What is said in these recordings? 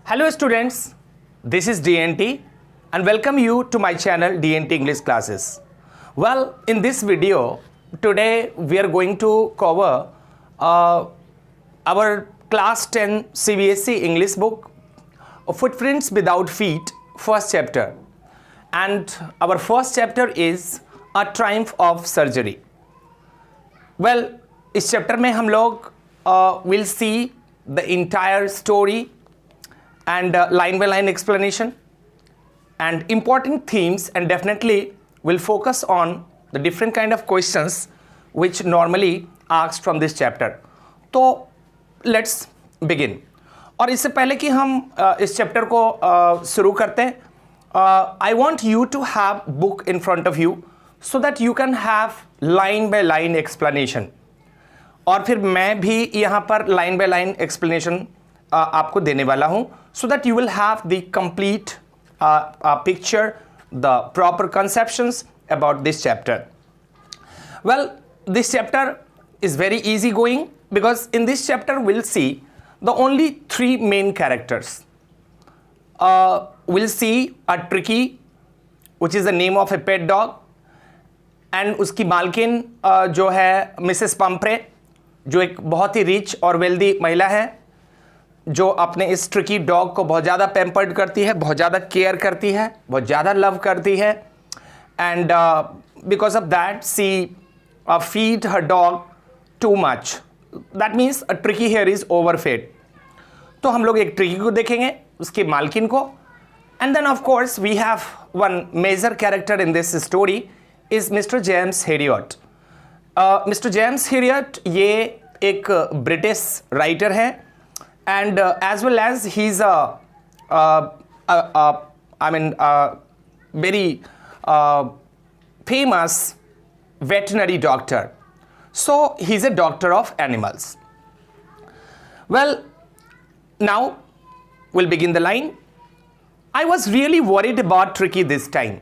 Hello students, this is DNT and welcome you to my channel DNT English Classes. Well, in this video, today we are going to cover our class 10 CBSE English book, Footprints Without Feet, first chapter. And our first chapter is A Triumph of Surgery. Well, इस chapter में हम लोग will see the entire story and line by line explanation and important themes, and definitely will focus on the different kind of questions which normally asked from this chapter. तो let's begin. और इससे पहले कि हम इस चैप्टर को शुरू करते हैं, I want you to have book in front of you so that you can have line by line explanation. और फिर मैं भी यहाँ पर लाइन बाय लाइन एक्सप्लेनेशन आपको देने वाला हूँ, so that you will have the complete picture, the proper conceptions about this chapter. Well, this chapter is very easy going because in this chapter we'll see the only three main characters. We'll see a Tricky, which is the name of a pet dog, and उसकी मालकिन जो है Mrs पंपरे, जो एक बहुत ही rich और wealthy महिला है, जो अपने इस ट्रिकी डॉग को बहुत ज़्यादा पैम्पर्ड करती है, बहुत ज़्यादा केयर करती है, बहुत ज़्यादा लव करती है, and because of that she feed her dog too much. That means a Tricki here is overfed. तो हम लोग एक ट्रिकी को देखेंगे, उसकी मालकिन को, and then of course we have one major character in this story is mister James Herriot. Mister James Herriot ये एक ब्रिटिश राइटर है, and as well as he's very famous veterinary doctor. So he's a doctor of animals. Well, now we'll begin the line. I was really worried about Tricky this time.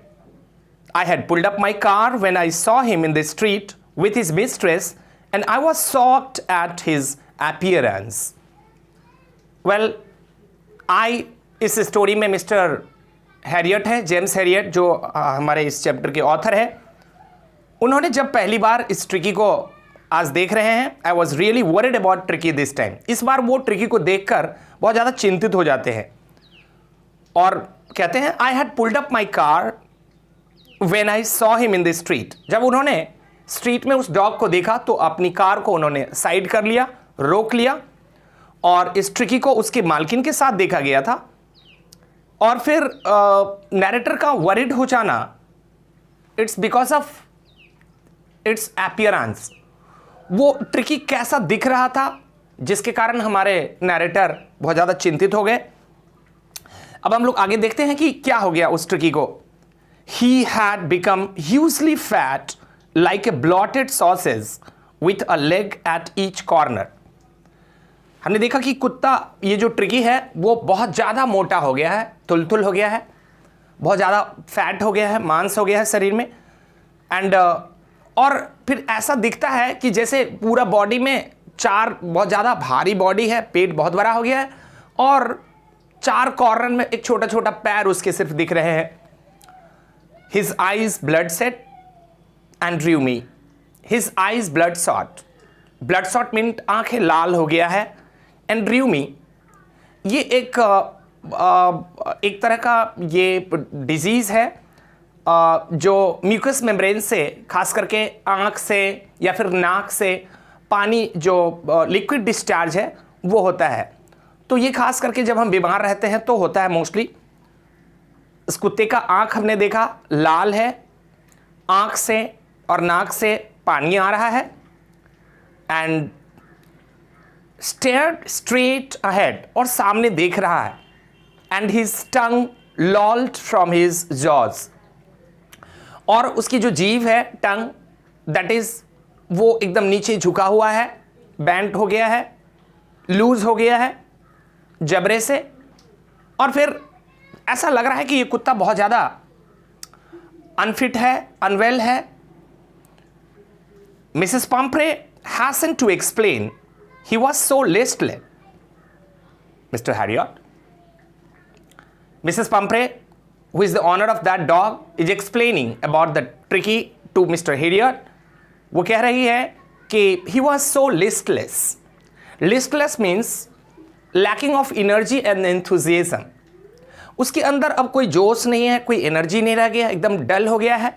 I had pulled up my car when I saw him in the street with his mistress, and I was shocked at his appearance. Well I इस story में mister Harriet है, James Harriet, जो हमारे इस chapter के author है. उन्होंने जब पहली बार इस ट्रिकी को आज देख रहे हैं, I was really worried about tricky this time. इस बार वो ट्रिकी को देखकर बहुत ज़्यादा चिंतित हो जाते हैं और कहते हैं I had pulled up my car when I saw him in the street. जब उन्होंने स्ट्रीट में उस डॉग को देखा तो अपनी कार को उन्होंने साइड कर लिया, रोक लिया, और इस ट्रिकी को उसके मालकिन के साथ देखा गया था. और फिर नैरेटर का वरिड हो जाना, it's because of its appearance. वो ट्रिकी कैसा दिख रहा था जिसके कारण हमारे नैरेटर बहुत ज़्यादा चिंतित हो गए. अब हम लोग आगे देखते हैं कि क्या हो गया उस ट्रिकी को. He had become hugely fat like a blotted sausage with a leg at each corner. हमने देखा कि कुत्ता, ये जो ट्रिकी है, वो बहुत ज़्यादा मोटा हो गया है, तुलतुल हो गया है, बहुत ज़्यादा फैट हो गया है, मांस हो गया है शरीर में, एंड और फिर ऐसा दिखता है कि जैसे पूरा बॉडी में चार, बहुत ज़्यादा भारी बॉडी है, पेट बहुत बड़ा हो गया है, और चार कॉर्नर में एक छोटा छोटा पैर उसके सिर्फ दिख रहे हैं. His eyes blood set and rheumy. His eyes bloodshot. Bloodshot mean आंखें लाल हो गया है, एंड ड्र्यूमी ये एक तरह का ये डिजीज़ है जो म्यूकस मेम्ब्रेन से, खास करके आँख से या फिर नाक से पानी जो लिक्विड डिस्चार्ज है वो होता है. तो ये खास करके जब हम बीमार रहते हैं तो होता है मोस्टली. इस कुत्ते का आँख हमने देखा लाल है, आँख से और नाक से पानी आ रहा है, एंड stared straight ahead, और सामने देख रहा है, and his tongue lolled from his jaws. और उसकी जो जीभ है, टंग, that is वो एकदम नीचे झुका हुआ है, बैंड हो गया है, लूज हो गया है जबरे से, और फिर ऐसा लग रहा है कि ये कुत्ता बहुत ज़्यादा अनफिट है, अनवेल है. Mrs Pumphrey hastened to explain he was so listless. Mr. Harriot, Mrs. Pumphrey, who is the owner of that dog, is explaining about the Tricky to Mr. Harriet. वो कह रही है कि he was so listless. Listless means lacking of energy and enthusiasm. उसके अंदर अब कोई जोश नहीं है, कोई एनर्जी नहीं रह गया, एकदम डल हो गया है.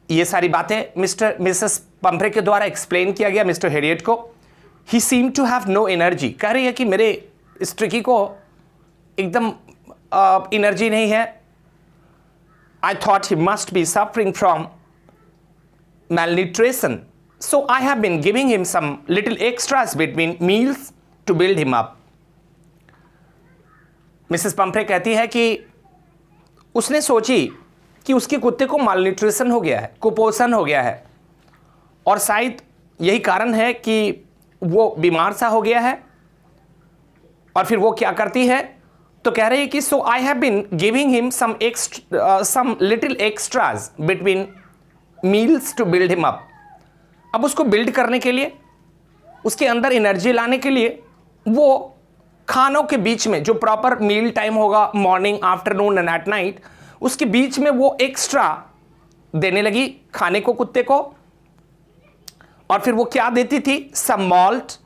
ये सारी बातें मिसेस पंफ्रे के द्वारा एक्सप्लेन किया गया मिस्टर हेरियट को. He seem to have no energy. कह रही है कि मेरे इस ट्रिकी को एकदम एनर्जी नहीं है. I thought he must be suffering from malnutrition, so I have been giving him some little extras between meals to build him up. Mrs Pumphrey कहती है कि उसने सोची कि उसके कुत्ते को मालन्यूट्रिशन हो गया है, कुपोषण हो गया है, और शायद यही कारण है कि वो बीमार सा हो गया है. और फिर वो क्या करती है, तो कह रही है कि so I have been giving him some little extras between meals to build him up. अब उसको बिल्ड करने के लिए, उसके अंदर एनर्जी लाने के लिए, वो खानों के बीच में जो प्रॉपर मील टाइम होगा, morning, afternoon and at night, उसके बीच में वो एक्स्ट्रा देने लगी खाने को कुत्ते को. और फिर वो क्या देती थी, some malt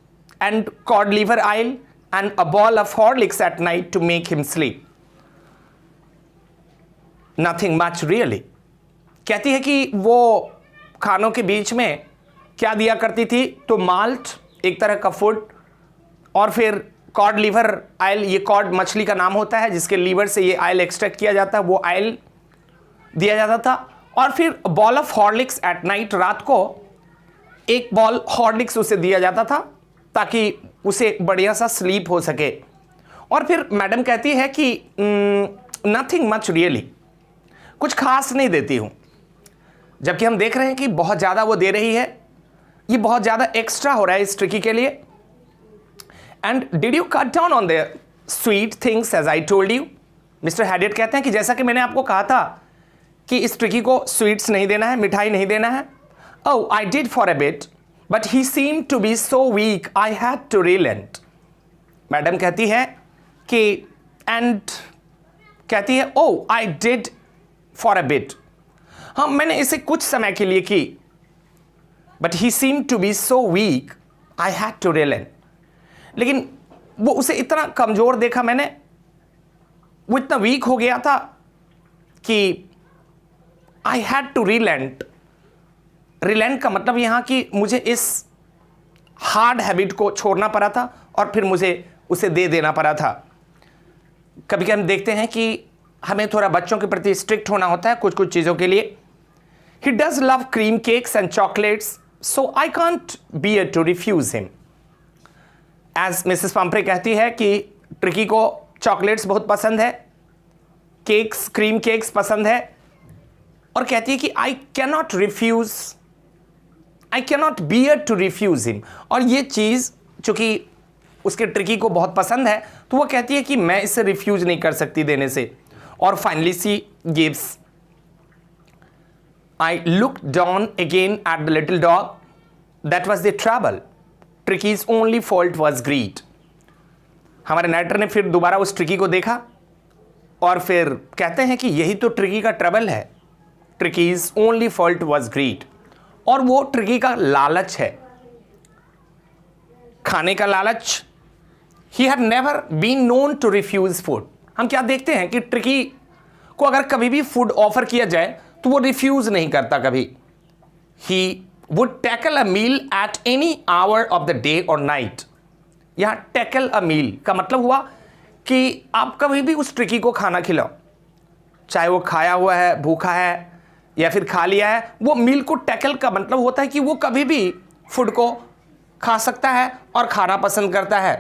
and cod liver oil and a ball of Horlicks at night to make him sleep. Nothing much really. कहती है कि वो खानों के बीच में क्या दिया करती थी, तो माल्ट एक तरह का फूड, और फिर कॉड लीवर ऑयल, ये कॉड मछली का नाम होता है जिसके लीवर से ये ऑयल एक्सट्रैक्ट किया जाता है, वो ऑयल दिया जाता था. और फिर ball of Horlicks at night, रात को एक बॉल हॉर्लिक्स उसे दिया जाता था ताकि उसे बढ़िया सा स्लीप हो सके. और फिर मैडम कहती है कि नथिंग मच रियली, कुछ खास नहीं देती हूँ. जबकि हम देख रहे हैं कि बहुत ज़्यादा वो दे रही है, ये बहुत ज़्यादा एक्स्ट्रा हो रहा है इस ट्रिकी के लिए. And did you cut down on the sweet things as I told you. Mister Herriot कहते हैं कि जैसा कि मैंने आपको कहा था कि इस ट्रिकी को स्वीट्स नहीं देना है, मिठाई नहीं देना है. Oh I did for a bit but he seem to be so weak I had to relent. Madam कहती है कि एंड कहती है oh I did for a bit, हाँ मैंने इसे कुछ समय के लिए की, but he seem to be so weak I had to relent. लेकिन वो उसे इतना कमजोर देखा मैंने, वो इतना वीक हो गया था कि I had to relent. Relent का मतलब यहां कि मुझे इस हार्ड हैबिट को छोड़ना पड़ा था और फिर मुझे उसे दे देना पड़ा था. कभी कभी हम देखते हैं कि हमें थोड़ा बच्चों के प्रति स्ट्रिक्ट होना होता है कुछ कुछ चीज़ों के लिए. He does love cream cakes and chocolates, so I can't bear to refuse him. As Mrs Pumphrey कहती है कि ट्रिकी को चॉकलेट्स बहुत पसंद है, केक्स, क्रीम केक्स पसंद है, और कहती है कि I cannot refuse, I cannot bear to refuse him. और ये चीज़ चूंकि उसके ट्रिकी को बहुत पसंद है, तो वो कहती है कि मैं इसे रिफ्यूज नहीं कर सकती देने से. और finally she gives. I look down again at the little dog, that was the trouble. Tricki's only fault was greed. हमारे नाइटर ने फिर दोबारा उस ट्रिकी को देखा और फिर कहते हैं कि यही तो ट्रिकी का ट्रबल है. Tricki's only fault was greed. और वो ट्रिकी का लालच है, खाने का लालच. He had never been known to refuse food. हम क्या देखते हैं कि ट्रिकी को अगर कभी भी फूड ऑफर किया जाए तो वो रिफ्यूज नहीं करता कभी. He would tackle a meal at any hour of the day और नाइट. यहाँ टैकल अ मील का मतलब हुआ कि आप कभी भी उस ट्रिकी को खाना खिलाओ, चाहे वो खाया हुआ है, भूखा है, या फिर खा लिया है. वो मील को टैकल का मतलब होता है कि वो कभी भी फूड को खा सकता है और खाना पसंद करता है.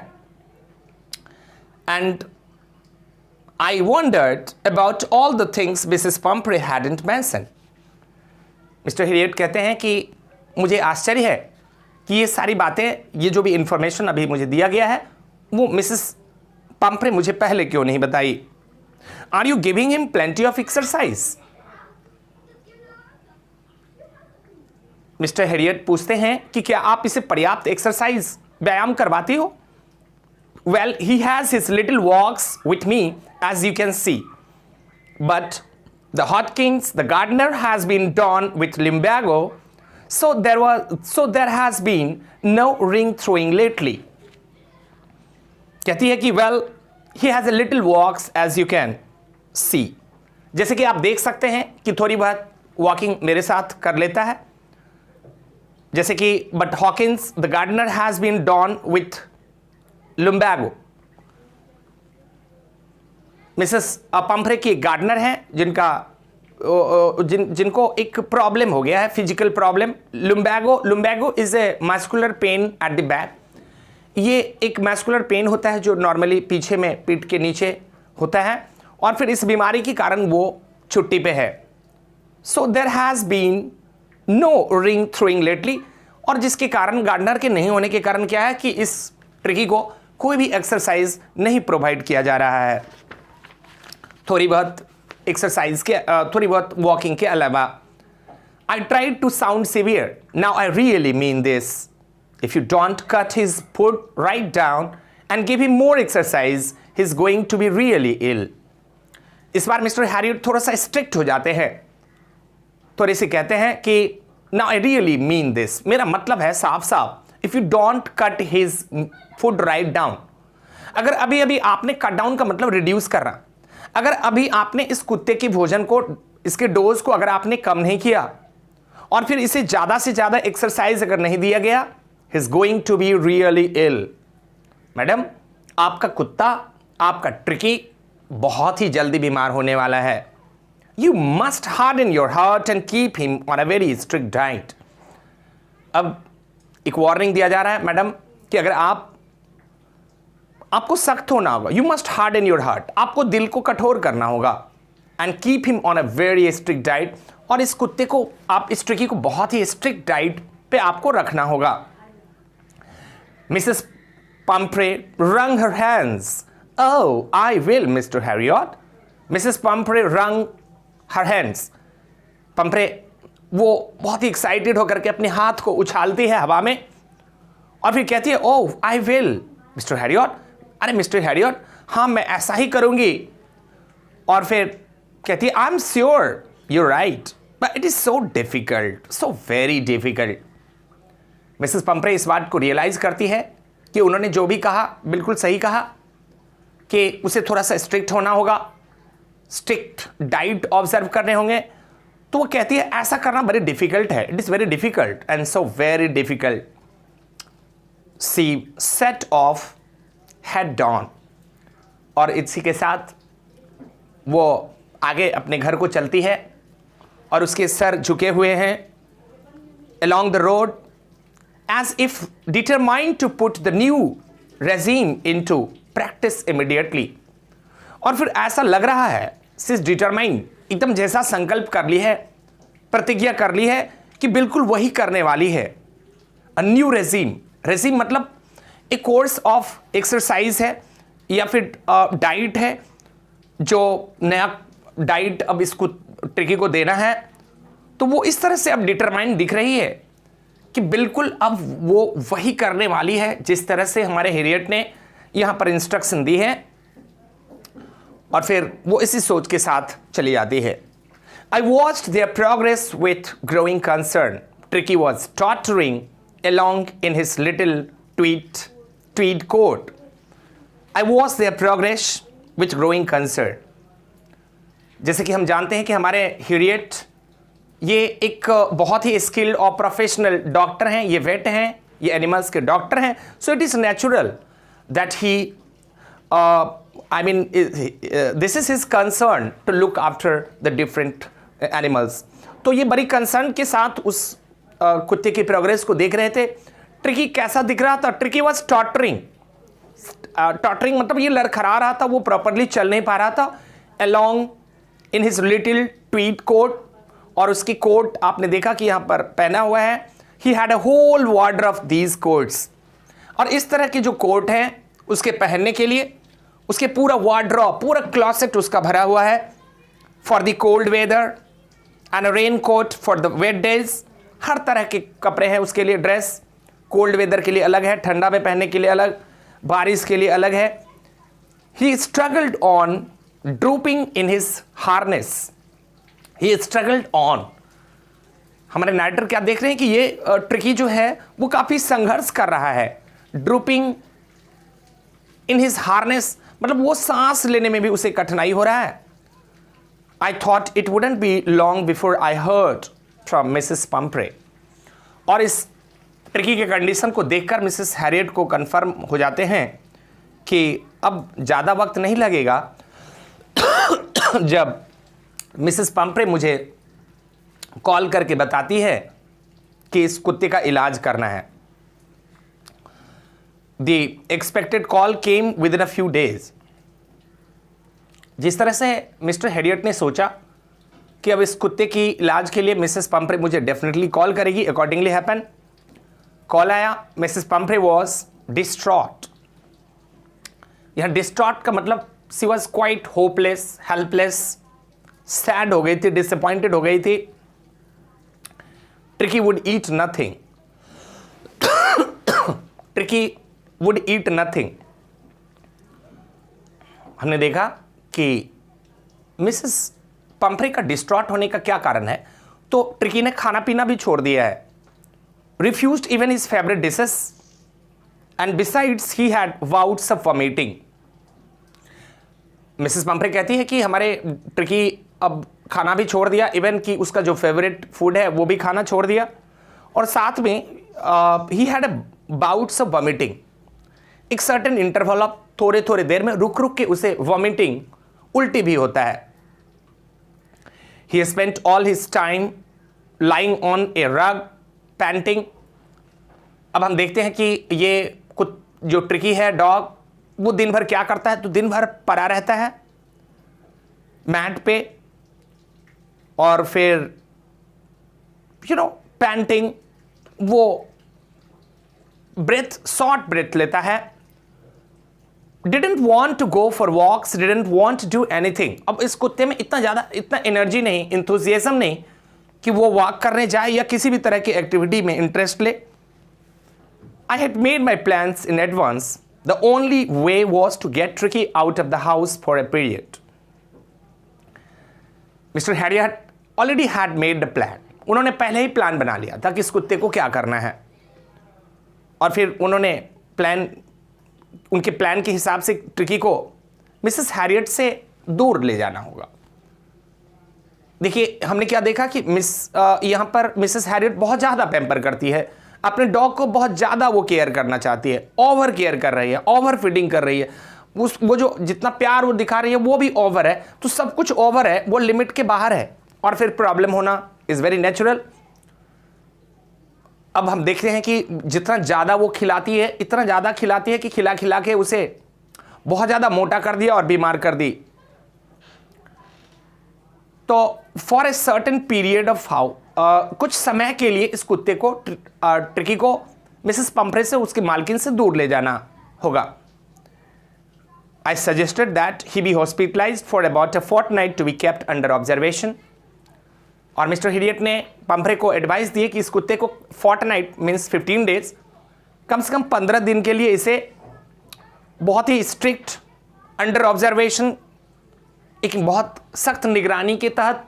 And I wondered about all the things Mrs. Pumphrey hadn't mentioned. Mister Harriet कहते हैं कि मुझे आश्चर्य है कि ये सारी बातें, ये जो भी इंफॉर्मेशन अभी मुझे दिया गया है, वो मिसेस पंफ्रे मुझे पहले क्यों नहीं बताई. Are you giving him plenty of exercise. Mister Herriot पूछते हैं कि क्या आप इसे पर्याप्त एक्सरसाइज, व्यायाम करवाती हो. well, he has his little walks with me, as you can see. But the Hawkins, the gardener, has been done with lumbago, so there has been no ring throwing lately. कहती है कि well, he has a little walks, as you can see. जैसे कि आप देख सकते हैं कि थोड़ी बहुत वॉकिंग मेरे साथ कर लेता है, जैसे कि but Hawkins, the gardener, has been done with lumbago. Mrs Pumphrey की गार्डनर हैं जिनको एक प्रॉब्लम हो गया है, physical problem. Lumbago is a muscular pain at the back. ये एक मस्कुलर पेन होता है जो नॉर्मली पीछे में पीठ के नीचे होता है, और फिर इस बीमारी के कारण वो छुट्टी पे है. So there has been no ring throwing lately, और जिसके कारण गार्डनर के नहीं होने के कारण क्या है कि इस ट्रिकी को कोई भी एक्सरसाइज नहीं प्रोवाइड किया जा रहा है. थोड़ी बहुत एक्सरसाइज के, थोड़ी बहुत वॉकिंग के अलावा. I tried to sound severe, now I really mean this. If you don't cut his food right down and give him more exercise, he is going to be really ill. इस बार mister Harriet थोड़ा सा strict हो जाते हैं, थोड़े से कहते हैं कि now I really mean this, मेरा मतलब है साफ साफ. If you don't cut his food right down, अगर अभी अभी आपने कट डाउन का मतलब रिड्यूस करना, अगर अभी आपने इस कुत्ते के भोजन को, इसके डोज को अगर आपने कम नहीं किया और फिर इसे ज़्यादा से ज़्यादा एक्सरसाइज अगर नहीं दिया गया, he is going to be really ill. Madam, आपका कुत्ता, आपका ट्रिकी बहुत ही जल्दी बीमार होने वाला है. You must harden your heart and keep him on a very strict diet. अब एक वार्निंग दिया जा रहा है मैडम कि अगर आपको सख्त होना होगा, you must harden your heart, आपको दिल को कठोर करना होगा, and keep him on a very strict diet, और इस कुत्ते को, आप इस ट्रिकी को बहुत ही स्ट्रिक्ट डाइट पे आपको रखना होगा. Mrs Pomfrey wrung her hands. Oh, I will, Mr. Harriot. Mrs Pomfrey wrung her hands. Pomfrey वो बहुत ही एक्साइटेड होकर के अपने हाथ को उछालती है हवा में और फिर कहती है, oh I will mister Harriet. अरे मिस्टर हैरियट, हाँ मैं ऐसा ही करूंगी. और फिर कहती है, I am sure you right but it is so difficult, so very difficult. Mrs Pomfrey इस बात को रियलाइज करती है कि उन्होंने जो भी कहा बिल्कुल सही कहा, कि उसे थोड़ा सा स्ट्रिक्ट होना होगा, स्ट्रिक्ट डाइट ऑब्जर्व करने होंगे. तो वो कहती है ऐसा करना बड़ी डिफिकल्ट है, it is very difficult and so very difficult. She set off head down, और इसी के साथ वो आगे अपने घर को चलती है और उसके सर झुके हुए हैं along the road as if determined to put the new regime into practice immediately. और फिर ऐसा लग रहा है, she is determined, एकदम जैसा संकल्प कर ली है, प्रतिज्ञा कर ली है कि बिल्कुल वही करने वाली है. A new regime, regime मतलब एक कोर्स ऑफ एक्सरसाइज है या फिर डाइट है, जो नया डाइट अब इसको ट्रिकी को देना है. तो वो इस तरह से अब डिटरमाइंड दिख रही है कि बिल्कुल अब वो वही करने वाली है जिस तरह से हमारे हैरियट ने यहाँ पर इंस्ट्रक्शन दी है, और फिर वो इसी सोच के साथ चली जाती है. I watched their progress with growing concern. Tricki was tottering along in his little tweed coat. I watched their progress with growing concern. जैसे कि हम जानते हैं कि हमारे हैरियट ये एक बहुत ही स्किल्ड और प्रोफेशनल डॉक्टर हैं, ये वेट हैं, ये एनिमल्स के डॉक्टर हैं. So it is natural that he this is his concern to look after the different animals. तो ये बड़ी कंसर्न के साथ उस कुत्ते की प्रोग्रेस को देख रहे थे. ट्रिकी कैसा दिख रहा था? Tricky was tottering. टॉटरिंग मतलब ये लड़खड़ा रहा था, वो प्रॉपरली चल नहीं पा रहा था. Along in his little tweed coat, और उसकी कोट आपने देखा कि यहाँ पर पहना हुआ है. He had a whole wardrobe of these coats. और इस तरह के जो कोट हैं उसके पहनने के लिए उसके पूरा वार्डरोब, पूरा क्लॉसेट उसका भरा हुआ है. For the cold weather and a rain coat for the wet days. हर तरह के कपड़े हैं उसके लिए, ड्रेस कोल्ड वेदर के लिए अलग है, ठंडा में पहनने के लिए अलग, बारिश के लिए अलग है। He struggled on drooping in his harness, he struggled on. हमारे नाइटर क्या देख रहे हैं कि ये ट्रिकी जो है वो काफी संघर्ष कर रहा है। ड्रूपिंग इन हिज हार्नेस मतलब वो सांस लेने में भी उसे कठिनाई हो रहा है। I thought it wouldn't be long before I heard from Mrs. Pumphrey। और इस ट्रिकी के कंडीशन को देखकर मिसेस हैरियट को कंफर्म हो जाते हैं कि अब ज़्यादा वक्त नहीं लगेगा जब मिसेस पंफ्रे मुझे कॉल करके बताती है कि इस कुत्ते का इलाज करना है। The expected call came within a few days। जिस तरह से मिस्टर हैरियट ने सोचा कि अब इस कुत्ते की इलाज के लिए मिसेस पंफ्रे मुझे डेफिनेटली कॉल करेगी, अकॉर्डिंगली हैपन। कॉल आया, मिसेस पंफ्रे वॉज डिस्ट्रॉट। यह डिस्ट्रॉट का मतलब she was quite hopeless, helpless, sad हो गई थी, डिसअपॉइंटेड हो गई थी। Tricki would eat nothing, Tricki would eat nothing. हमने देखा कि मिसेस पंफ्रे का डिस्ट्रॉट होने का क्या कारण है, तो ट्रिकी ने खाना पीना भी छोड़ दिया है। Refused even his favourite dishes and besides he had bouts of vomiting. Mrs Pumphrey कहती है कि हमारे ट्रिकी अब खाना भी छोड़ दिया, इवन कि उसका जो फेवरेट फूड है वो भी खाना छोड़ दिया, और साथ में ही had a bouts of vomiting. एक सर्टेन इंटरवल ऑफ थोड़े थोड़े देर में रुक रुक के उसे वॉमिटिंग, उल्टी भी होता है। He spent all his time lying on a rug, panting। अब हम देखते हैं कि ये जो ट्रिकी है डॉग, वो दिन भर क्या करता है, तो दिन भर पड़ा रहता है मैट पे, और फिर पैंटिंग, वो ब्रेथ, शॉर्ट ब्रेथ लेता है। Didn't want to go for walks, didn't want to do anything। अब इस कुत्ते में इतना एनर्जी नहीं, इंथुजियाज्म नहीं कि वो वॉक करने जाए या किसी भी तरह की एक्टिविटी में इंटरेस्ट ले। I had made my plans in advance। The only way was to get Tricky out of the house for a period। Mr. Harriet already had made the plan। उन्होंने पहले ही प्लान बना लिया था कि इस कुत्ते को क्या करना है, और फिर उन्होंने उनके प्लान के हिसाब से ट्रिकी को मिसेस हैरियट से दूर ले जाना होगा। देखिए, हमने क्या देखा कि यहां पर मिसेस हैरियट बहुत ज़्यादा पैम्पर करती है अपने डॉग को, बहुत ज़्यादा वो केयर करना चाहती है, ओवर केयर कर रही है, ओवर फीडिंग कर रही है। वो जो जितना प्यार वो दिखा रही है वो भी ओवर है, तो सब कुछ ओवर है, वो लिमिट के बाहर है, और फिर प्रॉब्लम होना इज़ वेरी नेचुरल। अब हम देखते हैं कि जितना ज़्यादा वो खिलाती है, इतना ज़्यादा खिलाती है कि खिला खिला के उसे बहुत ज़्यादा मोटा कर दिया और बीमार कर दी। तो for a certain period of कुछ समय के लिए इस कुत्ते को, ट्रिकी को मिसेस पंफ्रे से, उसकी मालकिन से दूर ले जाना होगा। I suggested that he be hospitalized for about a fortnight to be kept under observation. और मिस्टर हैरियट ने पंफ्रे को एडवाइस दी कि इस कुत्ते को फोर्टनाइट मीन्स 15 डेज, कम से कम 15 दिन के लिए इसे बहुत ही स्ट्रिक्ट अंडर ऑब्जर्वेशन, एक बहुत सख्त निगरानी के तहत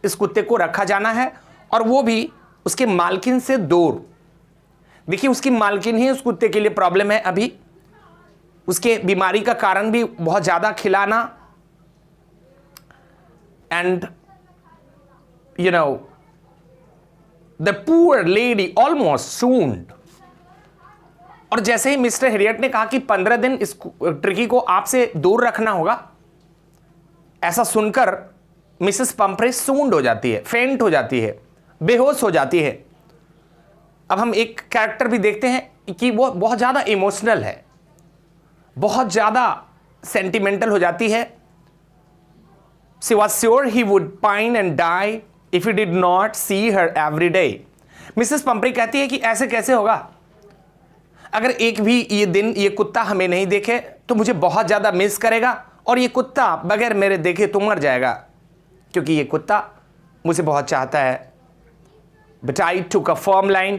इस कुत्ते को रखा जाना है, और वो भी उसके मालकिन से दूर। देखिए, उसकी मालकिन ही उस कुत्ते के लिए प्रॉब्लम है अभी, उसके बीमारी का कारण भी बहुत ज़्यादा खिलाना, and the poor lady almost swooned। और जैसे ही मिस्टर हैरियट ने कहा कि 15 दिन इस ट्रिकी को आपसे दूर रखना होगा, ऐसा सुनकर मिसेस पंफ्रे सूंड हो जाती है, फेंट हो जाती है, बेहोश हो जाती है। अब हम एक कैरेक्टर भी देखते हैं कि वो बहुत ज़्यादा इमोशनल है, बहुत ज़्यादा सेंटिमेंटल हो जाती है। She was sure he would pine and die if he did not see her every day। Mrs Pumphrey कहती है कि ऐसे कैसे होगा, अगर एक भी ये दिन ये कुत्ता हमें नहीं देखे तो मुझे बहुत ज़्यादा मिस करेगा, और ये कुत्ता बगैर मेरे देखे तो मर जाएगा, क्योंकि ये कुत्ता मुझे बहुत चाहता है। But I took a firm line।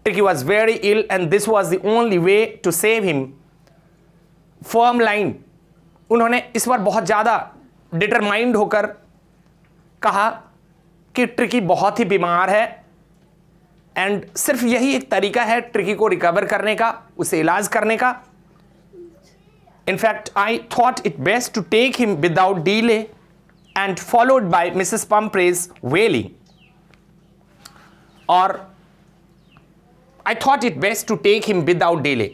Tricky was very ill and this was the only way to save him। Firm line, उन्होंने इस बार बहुत ज़्यादा डिटरमाइंड होकर कहा कि ट्रिकी बहुत ही बीमार है एंड सिर्फ यही एक तरीका है ट्रिकी को रिकवर करने का, उसे इलाज करने का. In fact I thought it best to take him without delay and followed by Mrs Pumphrey's wailing. और I thought it best to take him without delay.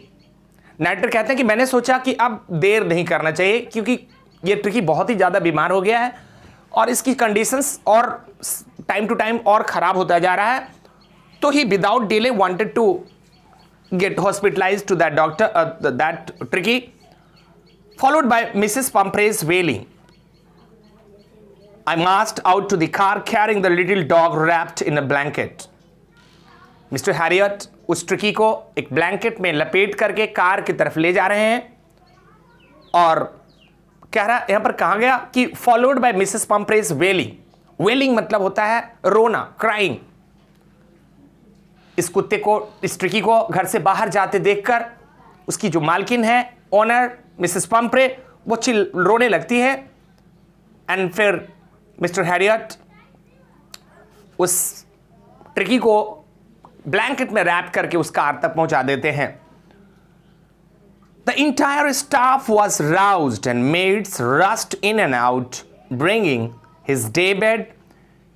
Narrator कहते हैं कि मैंने सोचा कि अब देर नहीं करना चाहिए क्योंकि ये ट्रिकी बहुत ही ज़्यादा बीमार हो गया है और इसकी कंडीशंस और टाइम टू टाइम और ख़राब होता जा रहा है. तो he without delay wanted to get hospitalised to that doctor, that Tricki, followed by Mrs Pumphrey's wailing. I marched out to the car carrying the little dog wrapped in a blanket. Mister Herriot उस Tricki को एक blanket में लपेट करके car की तरफ ले जा रहे हैं और कह रहा यहां पर कहा गया कि फॉलोड बाय मिसेस पम्प्रेज वेलिंग. वेलिंग मतलब होता है रोना, क्राइंग. इस कुत्ते को, इस ट्रिकी को घर से बाहर जाते देखकर उसकी जो मालकिन है, ओनर मिसेस पम्प्रे, वो रोने लगती है. एंड फिर मिस्टर हैरियट उस ट्रिकी को ब्लैंकेट में रैप करके उस कार तक पहुंचा देते हैं. The entire staff was roused and maids rushed in and out, bringing his day bed,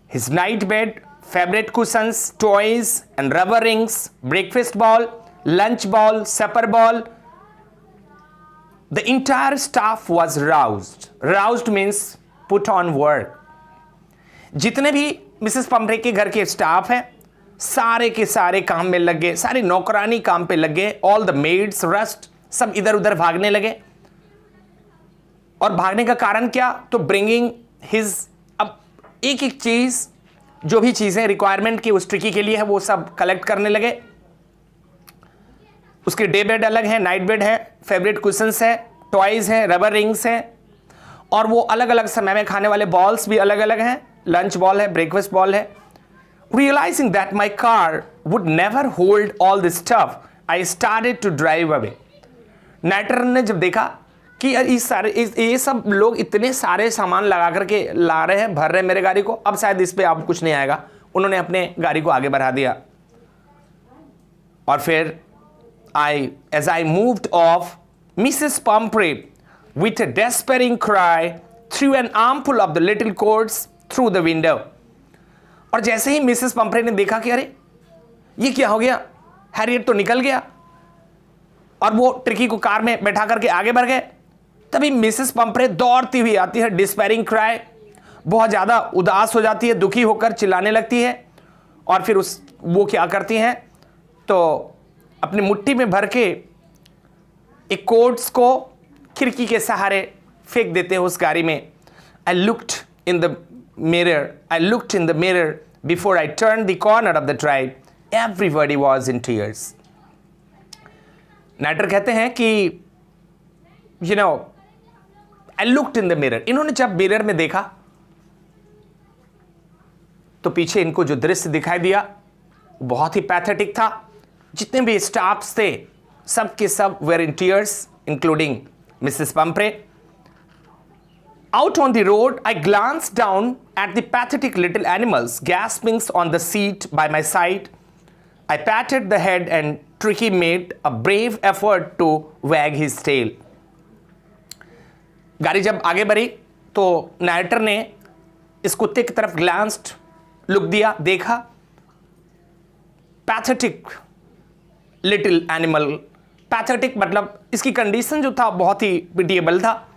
his night bed, favourite cushions, toys and rubber rings, breakfast bowl, lunch bowl, supper bowl. The entire staff was roused. Roused means put on work. जितने भी Mrs पम्प्रे के घर के staff हैं सारे के सारे काम में लग गए, सारे नौकरानी काम पे लग गए. ऑल द मेड्स रस्ट, सब इधर उधर भागने लगे. और भागने का कारण क्या? तो ब्रिंगिंग हिज, अब एक एक चीज, जो भी चीजें रिक्वायरमेंट की उस ट्रिकी के लिए है वो सब कलेक्ट करने लगे. उसके डे बेड अलग है, नाइट बेड है, फेवरेट कुशंस है, टॉयज है, रबर रिंग्स है और वो अलग अलग समय में खाने वाले बॉल्स भी अलग अलग हैं. लंच बॉल है, ब्रेकफास्ट बॉल है. Realizing that my car would never hold all this stuff, I started to drive away. Narrator ने जब देखा कि ये सब लोग इतने सारे सामान लगा करके ला रहे हैं, भर रहे हैं मेरे गाड़ी को, अब शायद इस पे आप कुछ नहीं आएगा. उन्होंने अपने गाड़ी को आगे बढ़ा दिया. और फिर as I moved off, Mrs. Pumphrey, with a despairing cry, threw an armful of the little coats through the window. और जैसे ही मिसेस पम्प्रे ने देखा कि अरे ये क्या हो गया, हैरियट तो निकल गया और वो ट्रिकी को कार में बैठा करके आगे बढ़ गए, तभी मिसेस पम्प्रे दौड़ती हुई आती है. डिस्पेयरिंग क्राई, बहुत ज़्यादा उदास हो जाती है, दुखी होकर चिल्लाने लगती है. और फिर वो क्या करती हैं तो अपनी मुट्ठी में भर के एक कोट्स को खिड़की के सहारे फेंक देते हैं उस गाड़ी में. I looked in the mirror before I turned the corner of the drive. Everybody was in tears. Narrator कहते हैं कि I looked in the mirror. इन्होंने जब मिरर में देखा तो पीछे इनको जो दृश्य दिखाई दिया बहुत ही पैथेटिक था. जितने भी स्टाफ्स थे सब के सब were in tears, including Mrs. Pumphrey. Out on the road, I glanced down at the pathetic little animals gasping on the seat by my side. I patted the head and Tricky made a brave effort to wag his tail. गाड़ी जब आगे बढ़ी तो nighter ने इस कुत्ते की तरफ ग्लांस्ड लुक दिया, देखा. पैथेटिक लिटिल एनिमल, पैथेटिक मतलब इसकी कंडीशन जो था बहुत ही पिटिएबल था.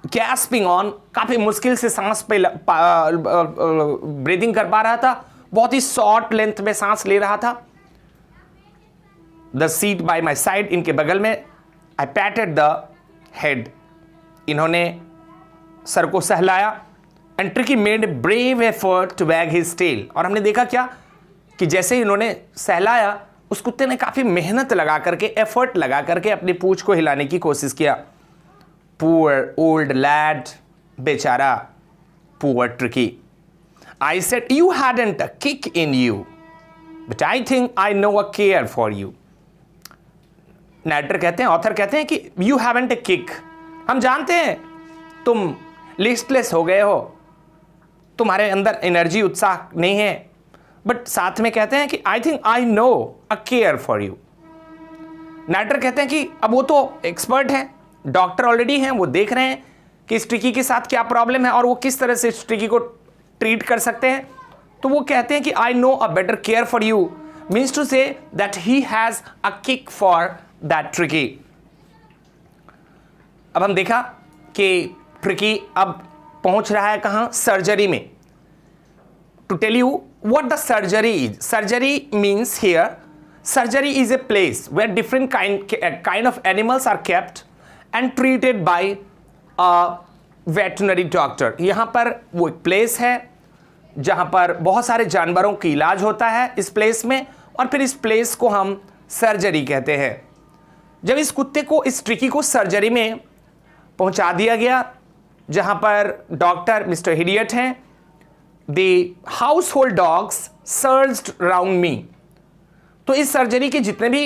गैस्पिंग ऑन, काफ़ी मुश्किल से सांस पे ब्रीदिंग कर पा रहा था, बहुत ही शॉर्ट लेंथ में सांस ले रहा था. The seat by my side, इनके बगल में. आई पैटेड द हेड, इन्होंने सर को सहलाया. And Tricki made a brave effort to wag his tail. और हमने देखा क्या कि जैसे ही इन्होंने सहलाया उस कुत्ते ने काफ़ी मेहनत लगा करके, एफर्ट लगा करके अपनी पूंछ को हिलाने की कोशिश किया. Poor old lad, बेचारा, poor Tricky. I said you hadn't a kick in you, but I think I know a care for you. Narrator कहते हैं, ऑथर कहते हैं कि यू हैवंट ए किक, हम जानते हैं तुम लिस्टलेस हो गए हो, तुम्हारे अंदर एनर्जी, उत्साह नहीं है, बट साथ में कहते हैं कि I think I know a care for you. Narrator कहते हैं कि अब वो तो एक्सपर्ट हैं, डॉक्टर ऑलरेडी हैं, वो देख रहे हैं कि इस ट्रिकी के साथ क्या प्रॉब्लम है और वो किस तरह से इस ट्रिकी को ट्रीट कर सकते हैं। तो वो कहते हैं कि I know a better care for you means to say that he has a kick for that Tricky. अब हम देखा कि ट्रिकी अब पहुंच रहा है कहां, सर्जरी में। To tell you what the surgery is. Surgery means here, surgery is a place where different kind of animals are kept and treated by a veterinary doctor. यहाँ पर वो एक प्लेस है जहाँ पर बहुत सारे जानवरों की इलाज होता है इस प्लेस में, और फिर इस प्लेस को हम सर्जरी कहते हैं। जब इस कुत्ते को, इस ट्रिकी को सर्जरी में पहुँचा दिया गया जहाँ पर डॉक्टर मिस्टर हिडियट हैं, The household dogs surged round me. तो इस सर्जरी के जितने भी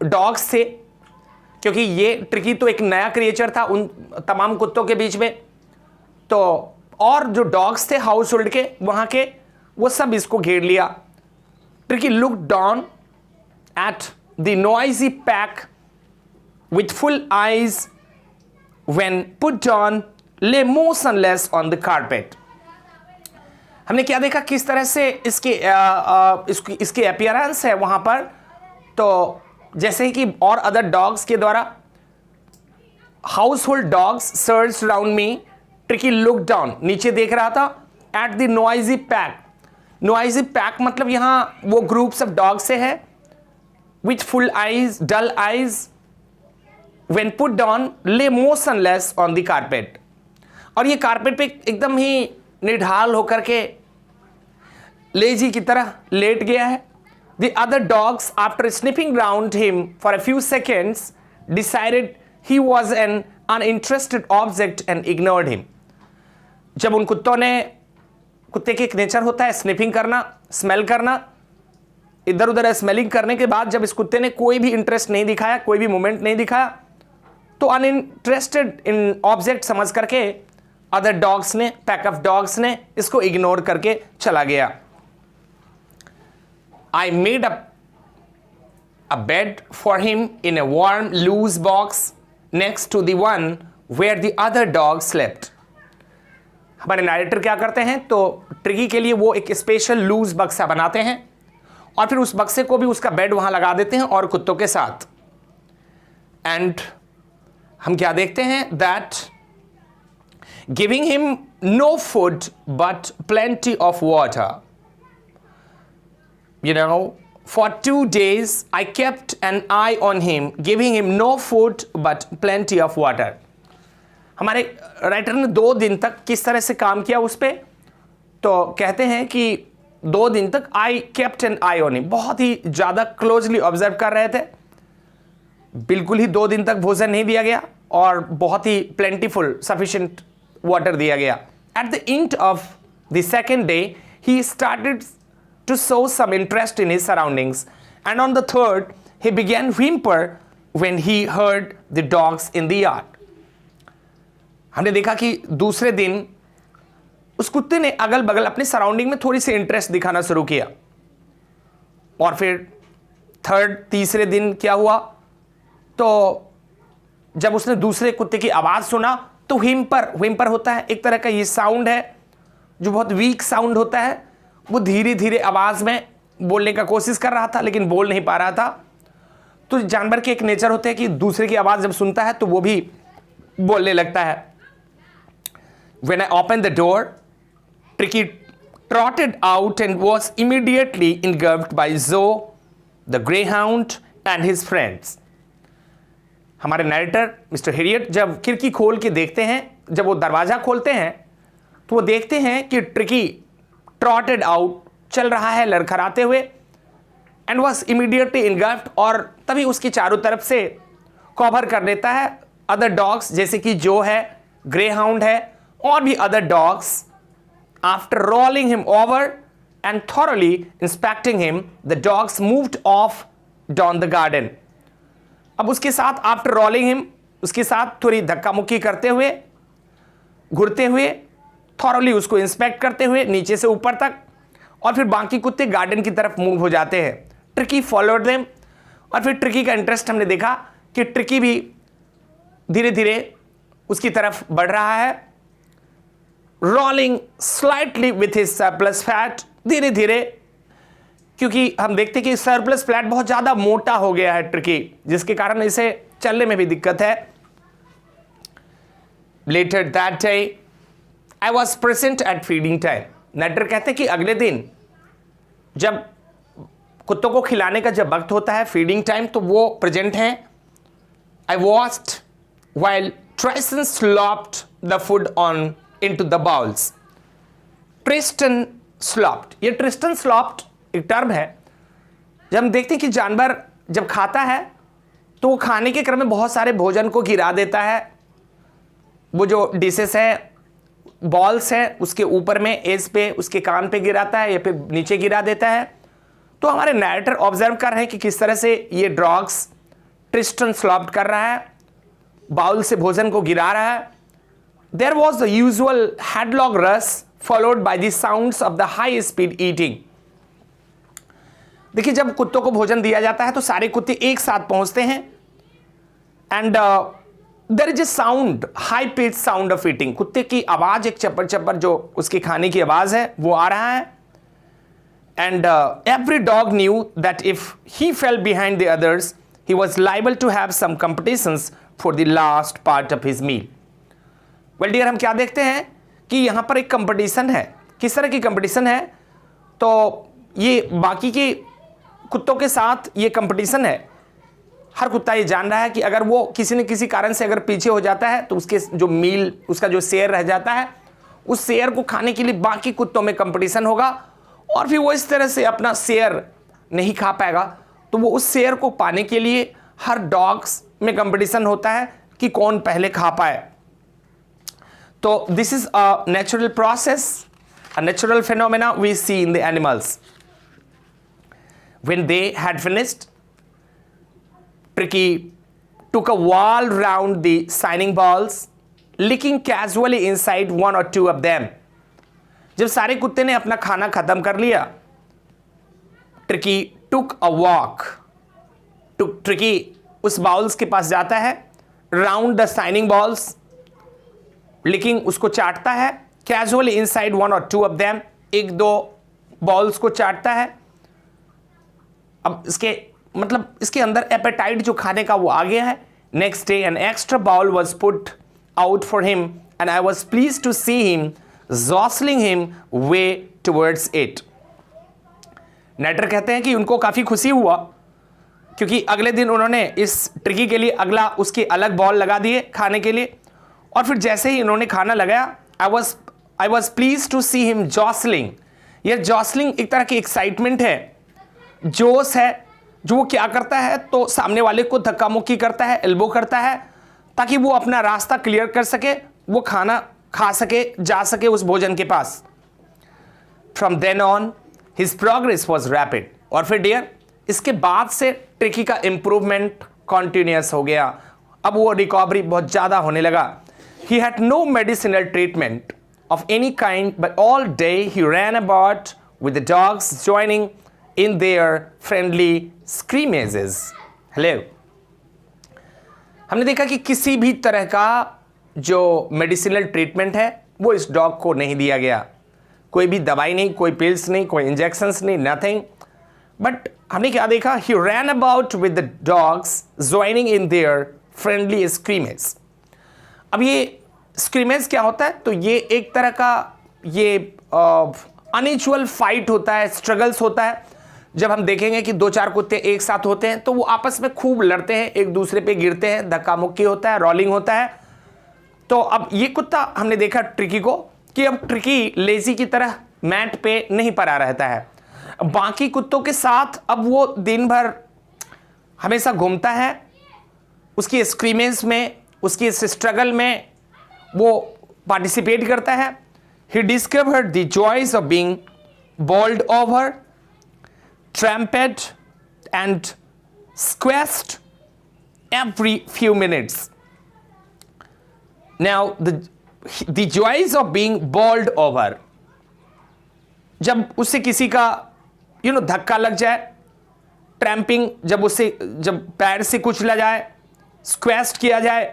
डॉग्स थे, क्योंकि ये ट्रिकी तो एक नया क्रिएचर था उन तमाम कुत्तों के बीच में, तो और जो डॉग्स थे हाउस होल्ड के वहाँ के, वो सब इसको घेर लिया। Tricky looked down at the noisy pack with full eyes when put on lay motionless on the carpet. हमने क्या देखा, किस तरह से इसकी अपीयरेंस है वहां पर, तो जैसे कि और अदर डॉग्स के द्वारा, household dogs search round me, Tricki look down, नीचे देख रहा था, at the noisy pack. Noisy pack मतलब यहां वो ग्रुप्स ऑफ डॉग से है, with full eyes, dull eyes, when put down lay motionless on the carpet. और ये कारपेट पे एकदम ही निढाल होकर के लेजी की तरह लेट गया है। The other dogs, after sniffing round him for a few seconds, decided he was an uninterested object and ignored him. जब उन कुत्तों ने, कुत्ते की एक नेचर होता है स्निफिंग करना, स्मेल करना, इधर उधर स्मेलिंग करने के बाद जब इस कुत्ते ने कोई भी इंटरेस्ट नहीं दिखाया, कोई भी मूवमेंट नहीं दिखाया, तो अनइंटरेस्टेड इन ऑब्जेक्ट समझ करके अदर डॉग्स ने, पैक ऑफ डॉग्स ने इसको इग्नोर करके चला गया। I made a bed for him in a warm loose box next to the one where the other dog slept. हमारे नरेटर क्या करते हैं, तो ट्रिकी के लिए वो एक स्पेशल लूज बक्सा बनाते हैं और फिर उस बक्से को भी उसका बेड वहां लगा देते हैं और कुत्तों के साथ। एंड हम क्या देखते हैं, that giving him no food but plenty of water. You know, for 2 days I kept an eye on him, giving him no food but plenty of water. हमारे राइटर ने 2 दिन तक किस तरह से काम किया उस पे, तो कहते हैं कि 2 दिन तक I kept an eye on him, बहुत ही ज़्यादा क्लोजली ऑब्जर्व कर रहे थे। बिल्कुल ही 2 दिन तक भोजन नहीं दिया गया और बहुत ही प्लेंटीफुल सफिशिएंट वाटर दिया गया। At the end of the second day, he started to show some interest in his surroundings, and on the third, he began whimper when he heard the dogs in the yard. हमने देखा कि दूसरे दिन उस कुत्ते ने अगल बगल अपने सराउंडिंग में थोड़ी सी इंटरेस्ट दिखाना शुरू किया, और फिर तीसरे दिन क्या हुआ, तो जब उसने दूसरे कुत्ते की आवाज सुना तो व्हिम्पर होता है एक तरह का ये साउंड है जो बहुत वीक साउंड होता है, वो धीरे धीरे आवाज में बोलने का कोशिश कर रहा था लेकिन बोल नहीं पा रहा था। तो जानवर के एक नेचर होते हैं कि दूसरे की आवाज जब सुनता है तो वो भी बोलने लगता है। When I opened the door, Tricky trotted out and was immediately engulfed by Zoe, the greyhound, and his friends. हमारे नरेटर मिस्टर हिडियट जब खिड़की खोल के देखते हैं, जब वो दरवाजा खोलते हैं तो वो देखते हैं कि ट्रिकी ट्रॉटेड आउट, चल रहा है लड़खड़ाते हुए, एंड वॉज इमीडिएटली इनगल्फ्ड, और तभी उसकी चारों तरफ से कवर कर लेता है अदर डॉग्स, जैसे कि जो है, ग्रे हाउंड है, और भी other dogs. After rolling him over and thoroughly inspecting him, the dogs moved of down the garden. अब उसके साथ आफ्टर रोलिंग हिम, उसके साथ थोड़ी धक्का मुक्की करते हुए, घुरते हुए, थॉरली उसको इंस्पेक्ट करते हुए नीचे से ऊपर तक, और फिर बाकी कुत्ते गार्डन की तरफ मूव हो जाते हैं। ट्रिकी फॉलोड देम, और फिर ट्रिकी का इंटरेस्ट हमने देखा कि ट्रिकी भी धीरे धीरे उसकी तरफ बढ़ रहा है। Rolling slightly with his surplus fat, धीरे धीरे, क्योंकि हम देखते कि सरप्लस फैट बहुत ज्यादा मोटा हो गया है ट्रिकी, जिसके कारण इसे चलने में भी दिक्कत है। Later that day I was present at feeding time. Narrator कहते हैं कि अगले दिन जब कुत्तों को खिलाने का जब वक्त होता है, फीडिंग टाइम, तो वो प्रेजेंट हैं। I watched while Tristan slopped the food on into the bowls. Tristan slopped, ये Tristan slopped एक टर्म है। जब हम देखते हैं कि जानवर जब खाता है तो वो खाने के क्रम में बहुत सारे भोजन को गिरा देता है। वो जो डिशेस है, बॉल्स है, उसके ऊपर में एज पे, उसके कान पे गिराता है या फिर नीचे गिरा देता है। तो हमारे नैरेटर ऑब्जर्व कर रहे हैं कि किस तरह से ये डॉग्स ट्रिस्टन स्लॉप्ड कर रहा है, बाउल से भोजन को गिरा रहा है। There was the usual headlong rush followed by the sounds of the high speed eating. देखिए, जब कुत्तों को भोजन दिया जाता है तो सारे कुत्ते एक साथ पहुंचते हैं, and there is a sound, high pitch sound of eating. कुत्ते की आवाज, एक चप्पर चप्पर जो उसके खाने की आवाज है, वो आ रहा है। And every dog knew that if he fail behind the others he was liable to have some competitions for the last part of his meal. Well dear, हम क्या देखते हैं कि यहाँ पर एक कंपटीशन है। किस तरह की कंपटीशन है? तो ये बाकी के कुत्तों के साथ ये कंपटीशन है। हर कुत्ता ये जान रहा है कि अगर वो किसी न किसी कारण से अगर पीछे हो जाता है तो उसके जो मील, उसका जो शेयर रह जाता है, उस शेयर को खाने के लिए बाकी कुत्तों में कंपटीशन होगा, और फिर वो इस तरह से अपना शेयर नहीं खा पाएगा। तो वो उस शेयर को पाने के लिए हर डॉग्स में कंपटीशन होता है कि कौन पहले खा पाए। तो this is a natural process, a natural phenomena we see in the animals. When they had finished, Tricky took a whirl round the shining balls, licking casually inside one or two of them. जब सारे कुत्ते ने अपना खाना खत्म कर लिया, Tricky took a walk. Tricky उस बाउल्स के पास जाता है, round the shining bowls, licking उसको चाटता है, कैजुअली इनसाइड वन और टू ऑफ देम, एक दो बॉल्स को चाटता है। अब इसके मतलब इसके अंदर एपेटाइट जो खाने का वो आ गया है। Next day an extra bowl was put out for him and I was pleased to see him jostling him way towards it. Narrator कहते हैं कि उनको काफ़ी खुशी हुआ क्योंकि अगले दिन उन्होंने इस ट्रिकी के लिए अगला उसके अलग बॉल लगा दिए खाने के लिए, और फिर जैसे ही इन्होंने खाना लगाया, I was pleased to see him jostling. यह जॉसलिंग एक तरह की एक्साइटमेंट है, जोश है, जो वो क्या करता है तो सामने वाले को धक्का मुक्की करता है, एल्बो करता है, ताकि वो अपना रास्ता क्लियर कर सके, वो खाना खा सके, जा सके उस भोजन के पास। From then on his progress was rapid. और फिर डियर, इसके बाद से ट्रिकी का इंप्रूवमेंट कॉन्टिन्यूस हो गया। अब वो रिकवरी बहुत ज़्यादा होने लगा। He had no medicinal treatment of any kind, but all day he ran about with the dogs joining in their friendly scrimmages. Hello, हमने देखा कि किसी भी तरह का जो मेडिसिनल ट्रीटमेंट है वो इस डॉग को नहीं दिया गया। कोई भी दवाई नहीं, कोई पिल्स नहीं, कोई इंजेक्शंस नहीं, नथिंग। बट हमने क्या देखा? He ran about with the dogs joining in their friendly scrimmage. अब ये स्क्रीमेज क्या होता है? तो ये एक तरह का ये अनइक्वल फाइट होता है, स्ट्रगल्स होता है। जब हम देखेंगे कि दो चार कुत्ते एक साथ होते हैं तो वो आपस में खूब लड़ते हैं, एक दूसरे पे गिरते हैं, धक्का मुक्की होता है, रोलिंग होता है। तो अब ये कुत्ता हमने देखा ट्रिकी को कि अब ट्रिकी लेजी की तरह मैट पे नहीं पड़ा रहता है। बाकी कुत्तों के साथ अब वो दिन भर हमेशा घूमता है, उसकी स्क्रीमेज में, उसकी इस स्ट्रगल में वो पार्टिसिपेट करता है। He discovered the joys of being bowled over, trampled and squashed every few minutes. Now the joys of being bowled over. जब उससे किसी का धक्का लग जाए, ट्रैम्पिंग, जब पैर से कुचला जाए, स्क्वैश्ड किया जाए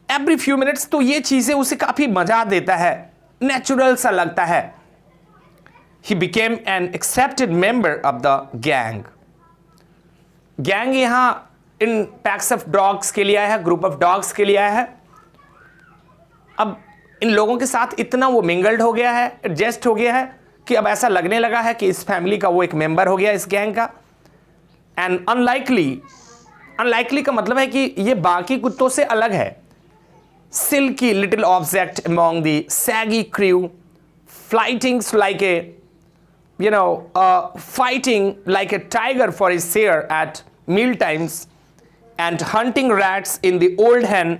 एवरी फ्यू मिनट्स, तो ये चीजें उसे काफी मजा देता है, नेचुरल सा लगता है. He became an accepted member of the gang. Gang यहां इन पैक्स ऑफ डॉग्स के लिए आया है, ग्रुप ऑफ डॉग्स के लिए आया है. अब इन लोगों के साथ इतना वो मिंगल्ड हो गया है, एडजस्ट हो गया है कि अब ऐसा लगने लगा है कि इस फैमिली का वो एक मेंबर हो गया, इस गैंग का. एंड अनलाइकली का मतलब है कि ये बाकी कुत्तों से अलग है. Silky little object among the shaggy crew, fightings like a fighting like a tiger for his share at meal times and hunting rats in the old hen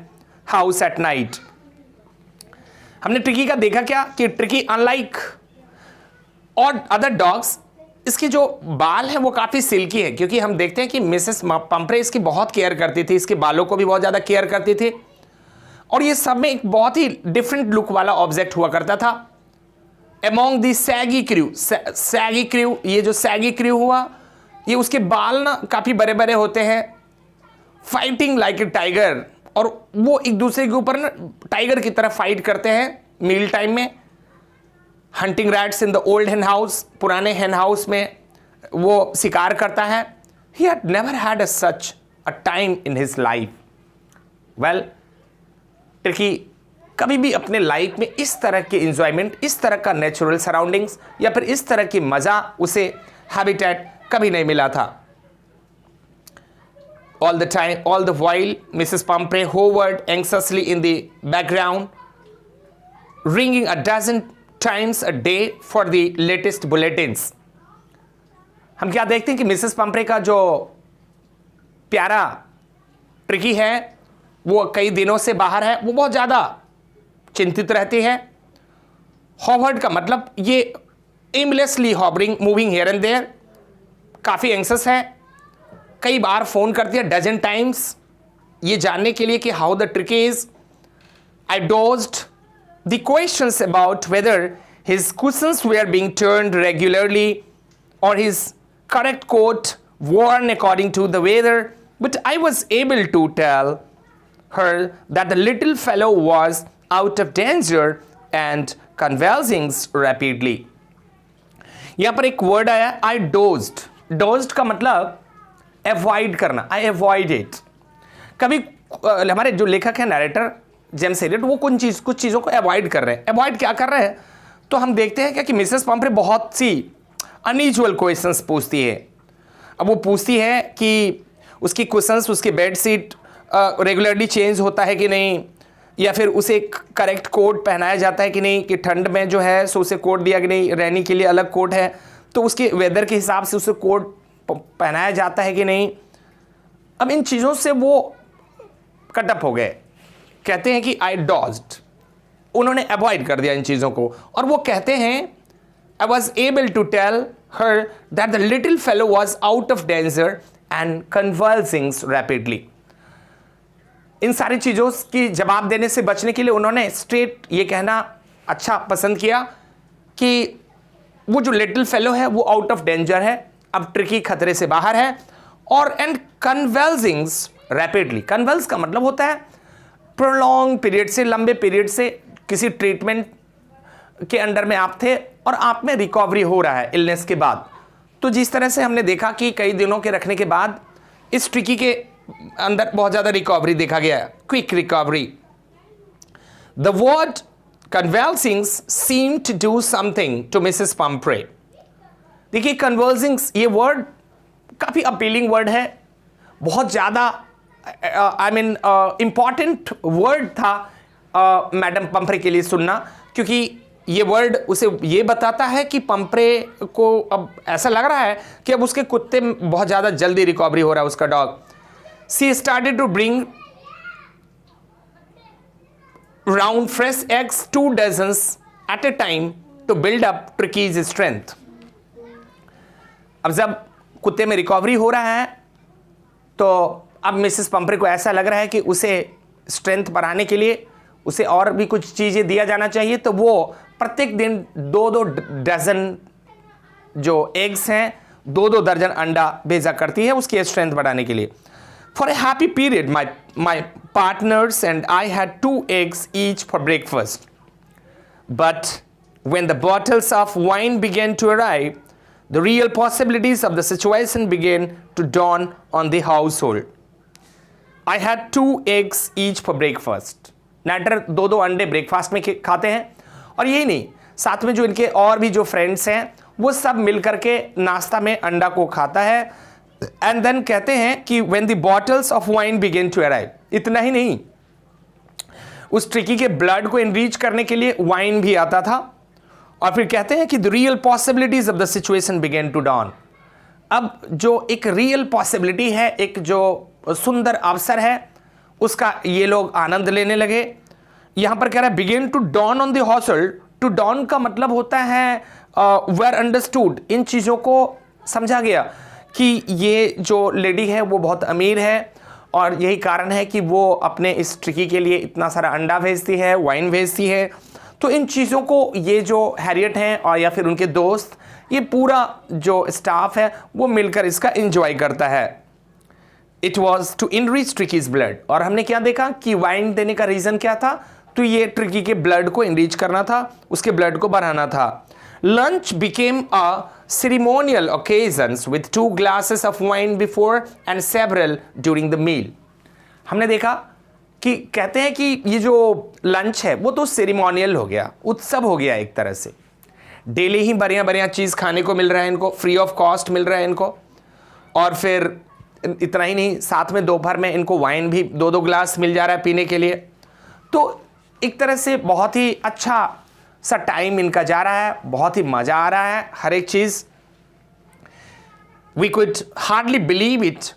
house at night. हमने ट्रिकी का देखा क्या कि tricky unlike और other dogs, इसके जो बाल हैं वो काफ़ी सिल्की है, क्योंकि हम देखते हैं कि मिसेस पंपरे इसकी बहुत केयर करती थी, इसके बालों को भी बहुत ज़्यादा केयर करती थी, और ये सब में एक बहुत ही डिफरेंट लुक वाला ऑब्जेक्ट हुआ करता था. Among the saggy crew, ये जो saggy crew हुआ, ये उसके बाल ना काफ़ी बड़े बड़े होते हैं. फाइटिंग लाइक ए टाइगर, और वो एक दूसरे के ऊपर ना टाइगर की तरह फाइट करते हैं मील टाइम में. Hunting rats in the old हेन हाउस, पुराने हेन हाउस में वो शिकार करता है. He had never had such a time in his life. Well, tricky कभी भी अपने लाइफ में इस तरह के इंजॉयमेंट, इस तरह का नेचुरल सराउंडिंग्स या फिर इस तरह की मजा उसे हैबिटेट कभी नहीं मिला था. All the while Mrs Pumphrey hovered anxiously in the background, ringing a dozen times a day for the latest bulletins. हम क्या देखते हैं कि मिसेस पंपरे का जो प्यारा ट्रिकी है वो कई दिनों से बाहर है, वो बहुत ज़्यादा चिंतित रहती है. हॉवर्ड का मतलब ये aimlessly hovering, moving here and there, काफ़ी एंक्सस है. कई बार फ़ोन करती है, डजन टाइम्स, ये जानने के लिए कि how the Tricki is. I dodged the questions about whether his cushions were being turned regularly और his correct coat worn according to the weather, but I was able to tell her that the little fellow was out of danger and convulsing rapidly. यहां पर एक word आया, आई dozed का मतलब avoid करना, I avoid it. कभी हमारे जो लेखक है नरेटर जेम्स एलियट, वो कुछ चीज़ों को अवॉइड कर रहे हैं. अवॉइड क्या कर रहे हैं, तो हम देखते हैं क्या कि मिसेस पंपरे बहुत सी अनयूजुअल क्वेश्चंस पूछती है. अब वो पूछती है कि उसकी क्वेश्चंस, उसकी बेड सीट रेगुलरली चेंज होता है कि नहीं, या फिर उसे एक करेक्ट कोट पहनाया जाता है कि नहीं, कि ठंड में जो है सो उसे कोट दिया कि नहीं, रहने के लिए अलग कोट है तो उसके वेदर के हिसाब से उसे कोट पहनाया जाता है कि नहीं. अब इन चीज़ों से वो कटअप हो गए, कहते हैं कि आई डॉज्ड, उन्होंने अवॉइड कर दिया इन चीज़ों को. और वो कहते हैं I was able to tell her that the little fellow was out of danger and convalescing rapidly. इन सारी चीज़ों की जवाब देने से बचने के लिए उन्होंने स्ट्रेट ये कहना अच्छा पसंद किया कि वो जो लिटिल फेलो है वो आउट ऑफ डेंजर है, अब ट्रिकी खतरे से बाहर है. और एंड कन्वल्सिंग्स रैपिडली, कन्वल्स का मतलब होता है प्रोलॉन्ग पीरियड से, लंबे पीरियड से किसी ट्रीटमेंट के अंडर में आप थे और आप में रिकवरी हो रहा है इलनेस के बाद. तो जिस तरह से हमने देखा कि कई दिनों के रखने के बाद इस ट्रिकी के अंदर बहुत ज़्यादा रिकवरी देखा गया है, quick recovery. The word convulsings seemed to do something to Mrs. Pumphrey. देखिए convulsings ये वर्ड काफ़ी अपीलिंग वर्ड है, बहुत ज़्यादा इम्पॉर्टेंट वर्ड था मैडम पंपरे के लिए सुनना, क्योंकि ये वर्ड उसे ये बताता है कि पंपरे को अब ऐसा लग रहा है कि अब उसके कुत्ते में बहुत ज़्यादा जल्दी रिकवरी हो रहा है, उसका dog. She started to bring round fresh eggs 2 dozens at a time to build up Tricky's strength. अब जब कुत्ते में रिकवरी हो रहा है तो अब मिसेस पंपरे को ऐसा लग रहा है कि उसे स्ट्रेंथ बढ़ाने के लिए उसे और भी कुछ चीज़ें दिया जाना चाहिए, तो वो प्रत्येक दिन 2-2 डजन जो एग्स हैं, 2-2 दर्जन अंडा भेजा करती है उसकी स्ट्रेंथ बढ़ाने के लिए. For a happy period my partners and I had 2 eggs each for breakfast. But when the bottles of wine began to arrive, the real possibilities of the situation began to dawn on the household. I had 2 eggs each for breakfast. नाटर 2-2 अंडे breakfast में खाते हैं, और यही नहीं, साथ में जो इनके और भी जो फ्रेंड्स हैं वो सब मिलकर के नाश्ता में अंडा को खाता है. एंड देन कहते हैं कि when the bottles of wine began to arrive, इतना ही नहीं, उस ट्रिकी के ब्लड को इनरीच करने के लिए वाइन भी आता था. और फिर कहते हैं कि the real possibilities of the situation begin to dawn. अब जो एक रियल पॉसिबिलिटी है, एक जो सुंदर अवसर है, उसका ये लोग आनंद लेने लगे. यहां पर कह रहा है begin to dawn on the household. To dawn का मतलब होता है वेर अंडरस्टूड, इन चीज़ों को समझा गया कि ये जो लेडी है वो बहुत अमीर है, और यही कारण है कि वो अपने इस ट्रिकी के लिए इतना सारा अंडा भेजती है, वाइन भेजती है. तो इन चीज़ों को ये जो हैरियट हैं और या फिर उनके दोस्त, ये पूरा जो स्टाफ है वो मिलकर इसका एंजॉय करता है. It was to enrich Tricky's blood. और हमने क्या देखा कि वाइन देने का रीज़न क्या था, तो ये ट्रिकी के ब्लड को इनरिच करना था, उसके ब्लड को बढ़ाना था. Lunch became a ceremonial occasions with 2 glasses of wine before and several during the meal. हमने देखा कि कहते हैं कि ये जो लंच है वो तो सेरिमोनियल हो गया, उत्सव हो गया एक तरह से. डेली ही बढ़िया बढ़िया चीज़ खाने को मिल रहा है इनको, फ्री ऑफ कॉस्ट मिल रहा है इनको. और फिर इतना ही नहीं, साथ में दोपहर में इनको वाइन भी 2-2 ग्लास मिल जा रहा है पीने के लिए. तो एक तरह से बहुत ही अच्छा सा टाइम इनका जा रहा है, बहुत ही मज़ा आ रहा है हर एक चीज़. We could hardly believe it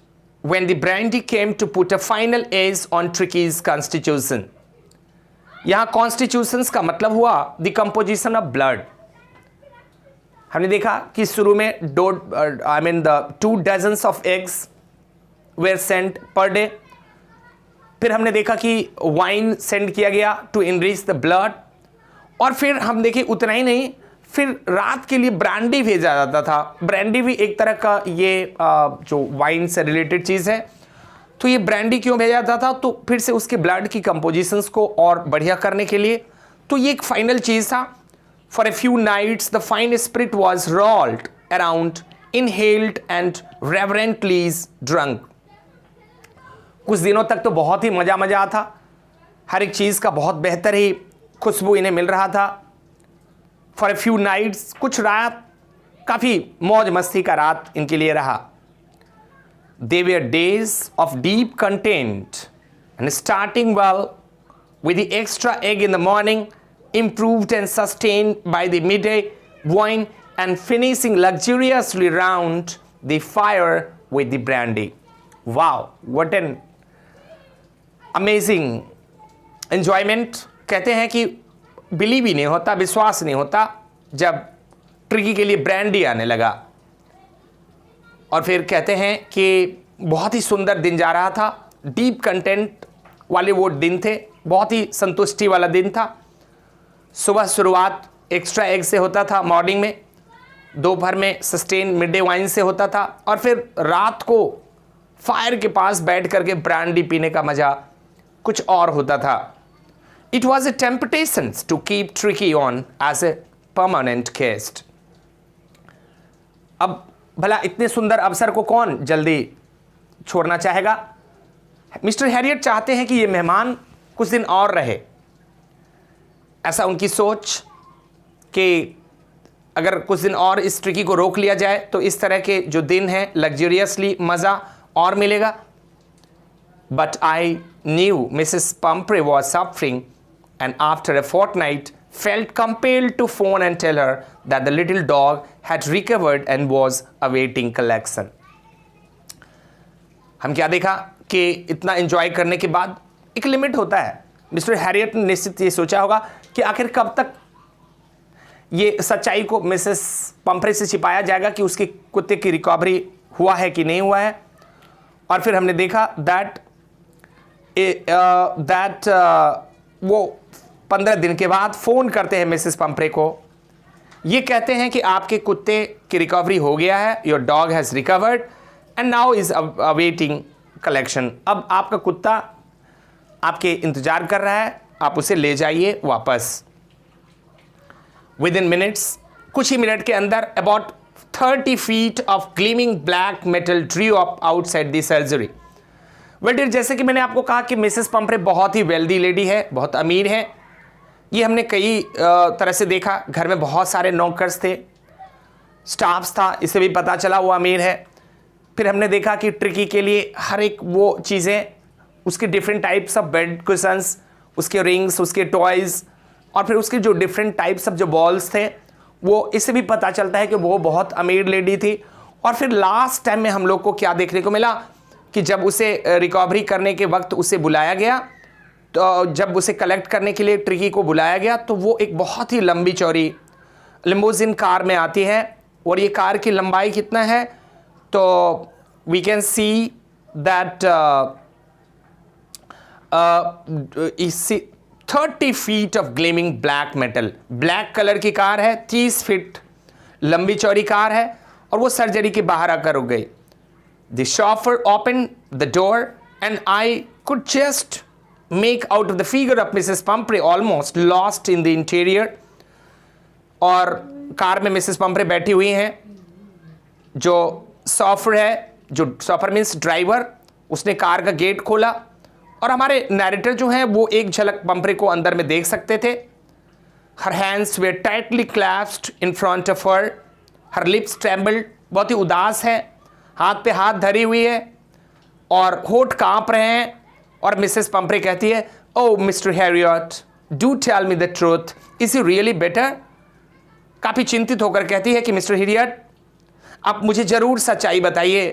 when the brandy came to put a final edge on Tricky's constitution. यहाँ constitutions का मतलब हुआ the composition of blood. हमने देखा कि शुरू में the 2 dozens of eggs were sent per day. फिर हमने देखा कि वाइन सेंड किया गया टू इनरिच द ब्लड. और फिर हम देखे उतना ही नहीं, फिर रात के लिए ब्रांडी भेजा जाता था. ब्रांडी भी एक तरह का ये जो वाइन से रिलेटेड चीज़ है. तो ये ब्रांडी क्यों भेजा जाता था, तो फिर से उसके ब्लड की कंपोजिशंस को और बढ़िया करने के लिए. तो ये एक फाइनल चीज़ था. For a few nights the fine spirit was rolled around, inhaled and reverently drunk. कुछ दिनों तक तो बहुत ही मज़ा आता, हर एक चीज़ का बहुत बेहतर ही खुशबू इन्हें मिल रहा था. फॉर ए फ्यू नाइट्स, कुछ रात काफ़ी मौज मस्ती का रात इनके लिए रहा. They were days of deep content and starting well with the extra egg in the morning, improved and sustained by the midday wine and finishing luxuriously round the fire with the brandy. Wow, what an amazing enjoyment. कहते हैं कि believe ही नहीं होता, विश्वास नहीं होता जब tricky के लिए ब्रांडी आने लगा. और फिर कहते हैं कि बहुत ही सुंदर दिन जा रहा था. डीप कंटेंट वाले वो दिन थे, बहुत ही संतुष्टि वाला दिन था. सुबह शुरुआत एक्स्ट्रा एग से होता था मॉर्निंग में, दोपहर में सस्टेन मिड डे वाइन से होता था, और फिर रात को फायर के पास बैठ करके ब्रांडी पीने का मज़ा कुछ और होता था. It was a temptation to keep Tricky on as a permanent guest. अब भला इतने सुंदर अवसर को कौन जल्दी छोड़ना चाहेगा. मिस्टर हैरियट चाहते हैं कि ये मेहमान कुछ दिन और रहे. ऐसा उनकी सोच कि अगर कुछ दिन और इस ट्रिकी को रोक लिया जाए तो इस तरह के जो दिन हैं लग्जूरियसली मज़ा और मिलेगा. But I knew Mrs. Pumphrey was suffering, and after a fortnight felt compelled to phone and tell her that the little dog had recovered and was awaiting collection. हम क्या देखा कि इतना एंजॉय करने के बाद एक लिमिट होता है. मिस्टर हैरियट ने निश्चित ये सोचा होगा कि आखिर कब तक ये सच्चाई को मिसेस पंफ्रे से छिपाया जाएगा कि उसके कुत्ते की रिकवरी हुआ है कि नहीं हुआ है. और फिर हमने देखा दैट वो 15 दिन के बाद फ़ोन करते हैं मिसेस पंपरे को। ये कहते हैं कि आपके कुत्ते की रिकवरी हो गया है, your dog has recovered and now is awaiting collection. अब आपका कुत्ता आपके इंतज़ार कर रहा है, आप उसे ले जाइए वापस। विद इन मिनट्स, कुछ ही मिनट के अंदर about 30 feet of gleaming black metal drew up outside the surgery. Well dear, जैसे कि मैंने आपको कहा कि मिसेस पंपरे बहुत ही वेल्दी लेडी है, बहुत अमीर है। ये हमने कई तरह से देखा, घर में बहुत सारे नौकर्स थे, स्टाफ्स था, इससे भी पता चला वो अमीर है। फिर हमने देखा कि ट्रिकी के लिए हर एक वो चीज़ें, उसके different types of bed cushions, उसके रिंग्स, उसके टॉयज़, और फिर उसके जो डिफरेंट टाइप्स ऑफ जो बॉल्स थे, वो इससे भी पता चलता है कि वो बहुत अमीर लेडी थी। और फिर लास्ट टाइम में हम लोग को क्या देखने को मिला कि जब उसे रिकवरी करने के वक्त उसे बुलाया गया, तो जब उसे कलेक्ट करने के लिए ट्रिकी को बुलाया गया, तो वो एक बहुत ही लंबी चौड़ी लिमोजिन कार में आती है। और ये कार की लंबाई कितना है, तो we can see that 30 feet of gleaming black metal, black colour की कार है, 30 फीट लंबी चौड़ी कार है, और वो सर्जरी के बाहर आकर रुक गई। The chauffeur open the door and I could just make out of the figure of Mrs Pumphrey almost lost in the interior. और कार में मिसेस पंपरे बैठी हुई हैं। जो शॉफर है, जो शॉफर मीन्स ड्राइवर, उसने कार का गेट खोला, और हमारे नैरेटर जो हैं वो एक झलक पंपरे को अंदर में देख सकते थे। Her hands were tightly clasped in front of her, her lips trembled, बहुत ही उदास है, हाथ पे हाथ धरी हुई है और होठ कांप रहे हैं। और मिसेस पंपरे कहती है, oh Mr Herriot, do tell me the truth, is you really better? काफ़ी चिंतित होकर कहती है कि मिस्टर हैरियट, आप मुझे ज़रूर सच्चाई बताइए,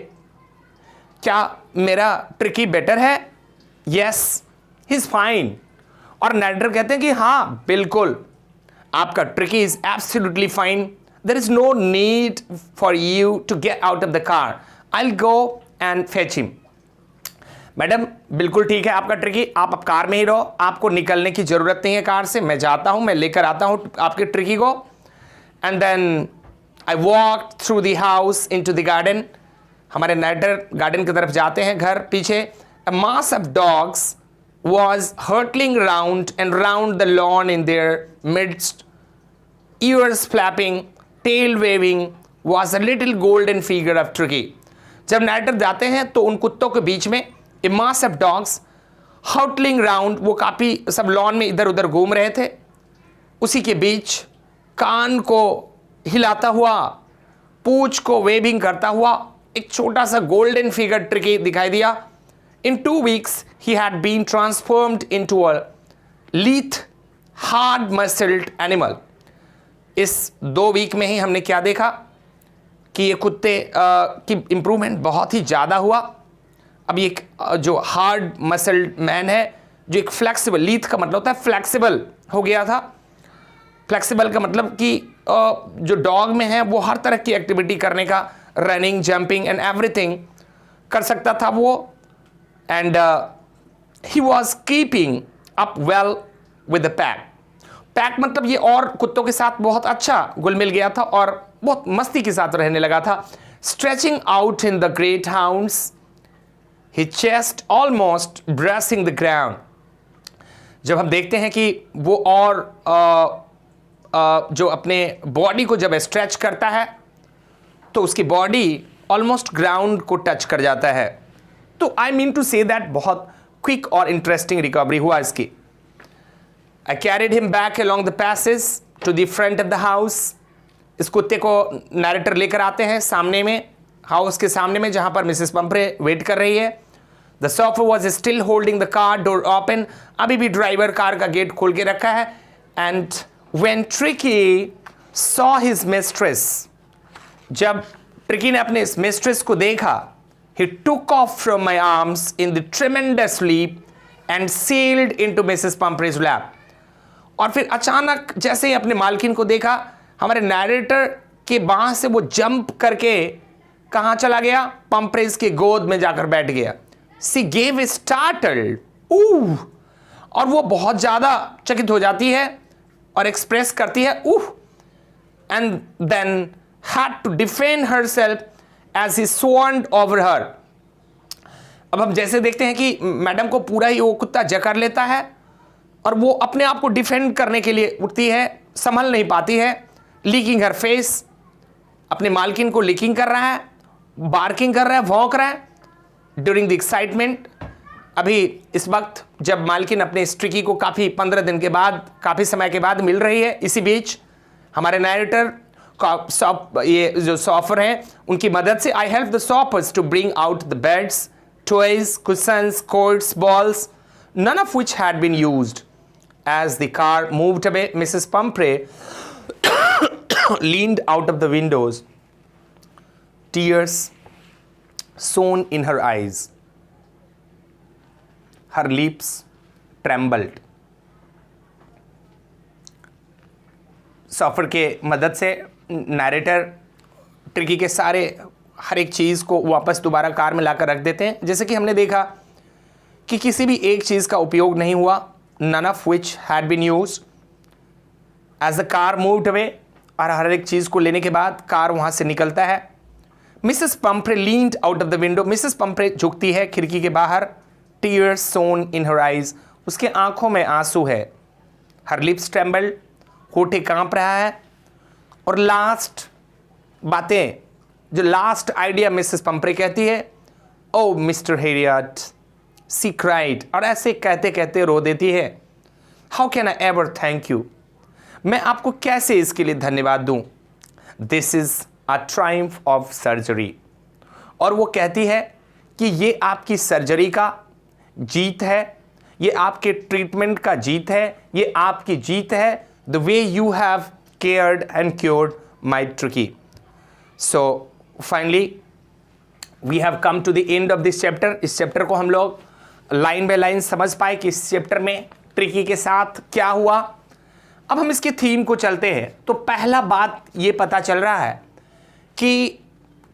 क्या मेरा ट्रिकी बेटर है? Yes, he is fine. और नैरेटर कहते हैं कि हाँ बिल्कुल, आपका Tricky is absolutely fine, there is no need for you to get out of the car, I will go and fetch him. Madam बिल्कुल ठीक है आपका ट्रिकी, आप अब कार में ही रहो, आपको निकलने की ज़रूरत नहीं है कार से, मैं जाता हूँ, मैं लेकर आता हूँ आपके ट्रिकी को। And then I walk through the house into the garden. हमारे नैरेटर गार्डन की तरफ जाते हैं, घर पीछे। A mass of dogs was hurtling round and round the lawn in their midst. Ears flapping, tail waving was a little golden figure of Tricky. जब narrator जाते हैं तो उन कुत्तों के बीच में a mass of dogs hurtling round, वो काफ़ी सब लॉन में इधर उधर घूम रहे थे। उसी के बीच कान को हिलाता हुआ, पूंछ को वेविंग करता हुआ एक छोटा सा गोल्डन फिगर ट्रिकी दिखाई दिया। In 2 weeks, he had been transformed into a lithe, hard-muscled animal. इस 2 वीक में ही हमने क्या देखा कि ये कुत्ते की इम्प्रूवमेंट बहुत ही ज़्यादा हुआ। अब ये जो हार्ड मसल्ड मैन है, जो एक फ्लेक्सिबल, लीथ का मतलब होता है फ्लेक्सिबल हो गया था। फ्लेक्सिबल का मतलब कि जो डॉग में है वो हर तरह की एक्टिविटी करने का, रनिंग, जंपिंग एंड एवरीथिंग कर सकता था वो। And he was keeping up well with the pack. Pack मतलब ये और कुत्तों के साथ बहुत अच्छा घुल मिल गया था और बहुत मस्ती के साथ रहने लगा था। Stretching out in the great hounds, his chest almost brushing the ground. जब हम देखते हैं कि वो और जो अपने बॉडी को जब स्ट्रेच करता है तो उसकी बॉडी ऑलमोस्ट ग्राउंड को टच कर जाता है। तो I mean to say that बहुत क्विक और इंटरेस्टिंग रिकवरी हुआ इसकी। I carried him back along the passage to the front of the house. इस कुत्ते को नैरेटर लेकर आते हैं सामने में, हाउस के सामने में, जहां पर मिसेस पंपरे वेट कर रही है। The chauffeur was still holding the car door open, अभी भी ड्राइवर कार का गेट खोल के रखा है। And when tricky saw his mistress, जब ट्रिकी ने अपने इस मिस्ट्रेस को देखा, he took off from my arms in the tremendous leap and sailed into Mrs. Pumphrey's lap. और फिर अचानक जैसे ही अपने मालकिन को देखा, हमारे नैरेटर के बाह से वो जंप करके कहां चला गया? पम्प्रेज के गोद में जाकर बैठ गया। सी गेव ए स्टार्टल्ड, और वो बहुत ज्यादा चकित हो जाती है और एक्सप्रेस करती है and then had to defend herself as he swarmed over her. अब हम जैसे देखते हैं कि मैडम को पूरा ही वो कुत्ता जकड़ लेता है और वो अपने आप को डिफेंड करने के लिए उठती है, संभल नहीं पाती है, लीकिंग हर फेस, अपने मालकिन को लीकिंग कर रहा है, बार्किंग कर रहा है, भौंक रहा है ड्यूरिंग द एक्साइटमेंट। अभी इस वक्त जब मालकिन अपने स्ट्रिकी को काफ़ी 15 दिन के बाद, काफ़ी समय के बाद मिल रही है, इसी बीच हमारे नरेटर ये जो शॉपर हैं उनकी मदद से I help the shoppers to bring out the beds, toys, cushions, coats, bowls, none of which had been used. As the car moved away, Mrs. Pumphrey leaned out of the windows, tears shone in her eyes. Her lips trembled. Software के मदद से narrator tricky के सारे हर एक चीज़ को वापस दोबारा car में लाकर रख देते हैं। जैसे कि हमने देखा कि किसी भी एक चीज़ का उपयोग नहीं हुआ, none of which had been used. As the car moved away, और हर एक चीज़ को लेने के बाद कार वहाँ से निकलता है। Mrs. Pumphrey leaned out of the window. Mrs. Pumphrey झुकती है खिड़की के बाहर। Tears shone in her eyes. उसके आंखों में आंसू है। Her lips trembled. होठे कांप रहा है। और लास्ट बातें, जो लास्ट आइडिया मिसेस पंपरे कहती है, ओ मिस्टर हेरियट, सी क्राइड, और ऐसे कहते कहते रो देती है। How can I ever thank you, मैं आपको कैसे इसके लिए धन्यवाद दूं। This is a Triumph of surgery, और वो कहती है कि ये आपकी सर्जरी का जीत है, ये आपके ट्रीटमेंट का जीत है, ये आपकी जीत है, the way you have cared and cured my Tricky. So finally we have come to the end of this chapter. इस चैप्टर को हम लोग लाइन बाय लाइन समझ पाए कि इस चैप्टर में ट्रिकी के साथ क्या हुआ। अब हम इसके थीम को चलते हैं। तो पहला बात ये पता चल रहा है कि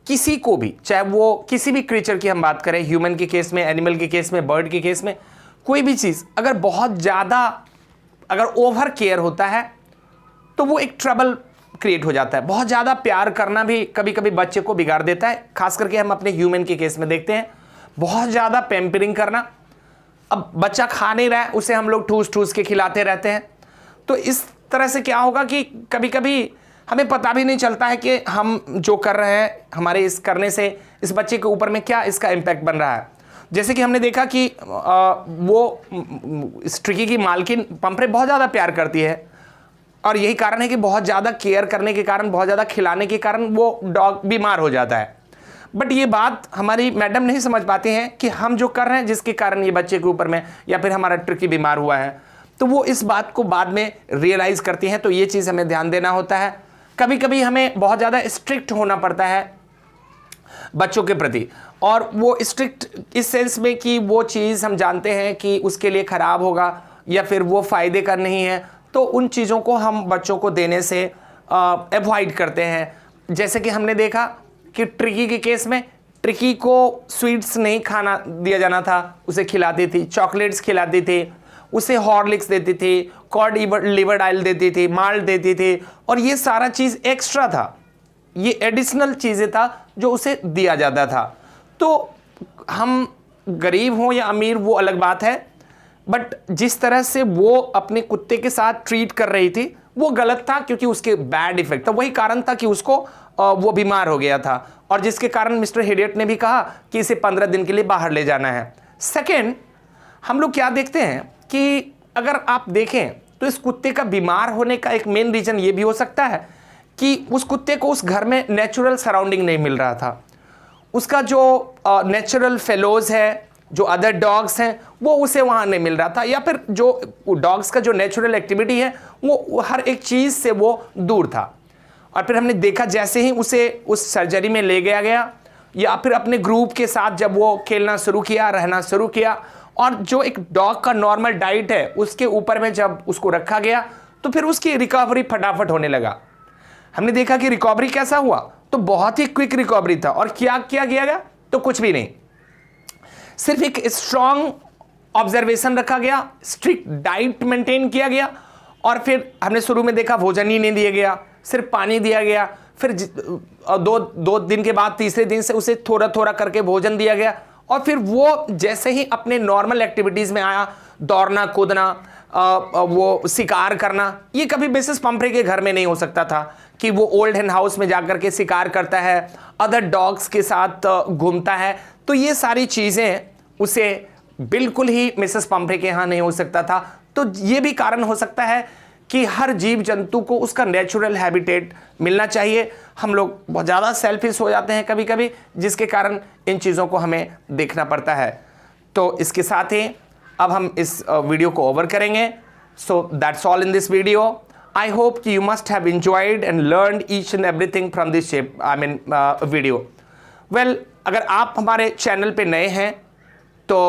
किसी को भी, चाहे वो किसी भी क्रीचर की हम बात करें, ह्यूमन के केस में, एनिमल के केस में, बर्ड के केस में, कोई भी चीज़ अगर बहुत ज़्यादा अगर ओवर केयर होता है तो वो एक ट्रबल क्रिएट हो जाता है। बहुत ज़्यादा प्यार करना भी कभी कभी बच्चे को बिगाड़ देता है। खास करके हम अपने ह्यूमन के केस में देखते हैं, बहुत ज़्यादा पैम्परिंग करना। अब बच्चा खा नहीं रहा है, उसे हम लोग ठूस ठूस के खिलाते रहते हैं। तो इस तरह से क्या होगा कि कभी कभी हमें पता भी नहीं चलता है कि हम जो कर रहे हैं, हमारे इस करने से इस बच्चे के ऊपर में क्या इसका इम्पैक्ट बन रहा है। जैसे कि हमने देखा कि वो ट्रिकी की मालकिन पंपरे बहुत ज़्यादा प्यार करती है, और यही कारण है कि बहुत ज़्यादा केयर करने के कारण, बहुत ज़्यादा खिलाने के कारण वो डॉग बीमार हो जाता है। बट ये बात हमारी मैडम नहीं समझ पाती हैं कि हम जो कर रहे हैं जिसके कारण ये बच्चे के ऊपर में या फिर हमारा ट्रिकी बीमार हुआ है, तो वो इस बात को बाद में रियलाइज़ करती हैं। तो ये चीज़ हमें ध्यान देना होता है। कभी कभी हमें बहुत ज़्यादा स्ट्रिक्ट होना पड़ता है बच्चों के प्रति, और वो स्ट्रिक्ट इस सेंस में कि वो चीज़ हम जानते हैं कि उसके लिए ख़राब होगा या फिर वो फ़ायदे का नहीं है, तो उन चीज़ों को हम बच्चों को देने से अवॉइड करते हैं। जैसे कि हमने देखा कि ट्रिकी के केस में ट्रिकी को स्वीट्स नहीं खाना दिया जाना था, उसे खिलाती थी, चॉकलेट्स खिलाती थी, उसे हॉर्लिक्स देती थी, कॉड लिवर ऑयल देती थी, माल्ट देती थी, और ये सारा चीज़ एक्स्ट्रा था, ये एडिशनल चीज़ें था जो उसे दिया जाता था। तो हम गरीब हों या अमीर वो अलग बात है, बट जिस तरह से वो अपने कुत्ते के साथ ट्रीट कर रही थी वो गलत था, क्योंकि उसके बैड इफेक्ट था। वही कारण था कि उसको वो बीमार हो गया था, और जिसके कारण मिस्टर हेरियट ने भी कहा कि इसे 15 दिन के लिए बाहर ले जाना है। सेकेंड, हम लोग क्या देखते हैं कि अगर आप देखें तो इस कुत्ते का बीमार होने का एक मेन रीज़न ये भी हो सकता है कि उस कुत्ते को उस घर में नेचुरल सराउंडिंग नहीं मिल रहा था। उसका जो नेचुरल फेलोज है, जो अदर डॉग्स हैं, वो उसे वहाँ नहीं मिल रहा था, या फिर जो डॉग्स का जो नेचुरल एक्टिविटी है वो हर एक चीज़ से वो दूर था। और फिर हमने देखा जैसे ही उसे उस सर्जरी में ले गया या फिर अपने ग्रुप के साथ जब वो खेलना शुरू किया, रहना शुरू किया, और जो एक डॉग का नॉर्मल डाइट है उसके ऊपर में जब उसको रखा गया, तो फिर उसकी रिकवरी फटाफट होने लगा। हमने देखा कि रिकवरी कैसा हुआ, तो तो बहुत ही क्विक रिकवरी था। और क्या किया गया? तो कुछ भी नहीं, सिर्फ एक स्ट्रॉन्ग ऑब्जर्वेशन रखा गया, स्ट्रिक्ट डाइट मेंटेन किया गया, और फिर हमने शुरू में देखा भोजन ही नहीं दिया गया, सिर्फ पानी दिया गया। फिर दो दिन के बाद तीसरे दिन से उसे थोड़ा थोड़ा करके भोजन दिया गया, और फिर वो जैसे ही अपने नॉर्मल एक्टिविटीज़ में आया, दौड़ना कूदना, वो शिकार करना, ये कभी मिसेस पंपरे के घर में नहीं हो सकता था कि वो ओल्ड hen हाउस में जाकर के शिकार करता है, अदर डॉग्स के साथ घूमता है। तो ये सारी चीज़ें उसे बिल्कुल ही मिसेस पंपरे के यहाँ नहीं हो सकता था। तो ये भी कारण हो सकता है कि हर जीव जंतु को उसका नेचुरल हैबिटेट मिलना चाहिए। हम लोग बहुत ज़्यादा सेल्फिश हो जाते हैं कभी कभी, जिसके कारण इन चीज़ों को हमें देखना पड़ता है। तो इसके साथ ही अब हम इस वीडियो को ओवर करेंगे। So that's all in this video. I hope कि you must have enjoyed and learned each and everything from this video. Well, अगर आप हमारे चैनल पे नए हैं तो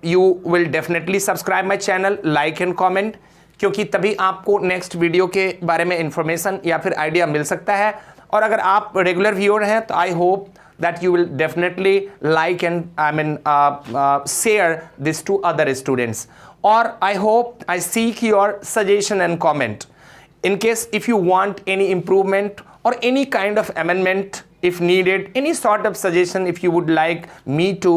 you will definitely subscribe my channel, like and comment, क्योंकि तभी आपको नेक्स्ट वीडियो के बारे में इंफॉर्मेशन या फिर आइडिया मिल सकता है। और अगर आप रेगुलर व्यूअर हैं तो I hope that you will definitely like and share this to other students, or I hope I seek your suggestion and comment in case if you want any improvement or any kind of amendment if needed, any sort of suggestion if you would like me to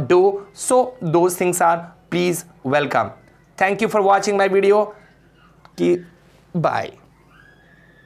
do so, those things are please welcome. Thank you for watching my video. Bye.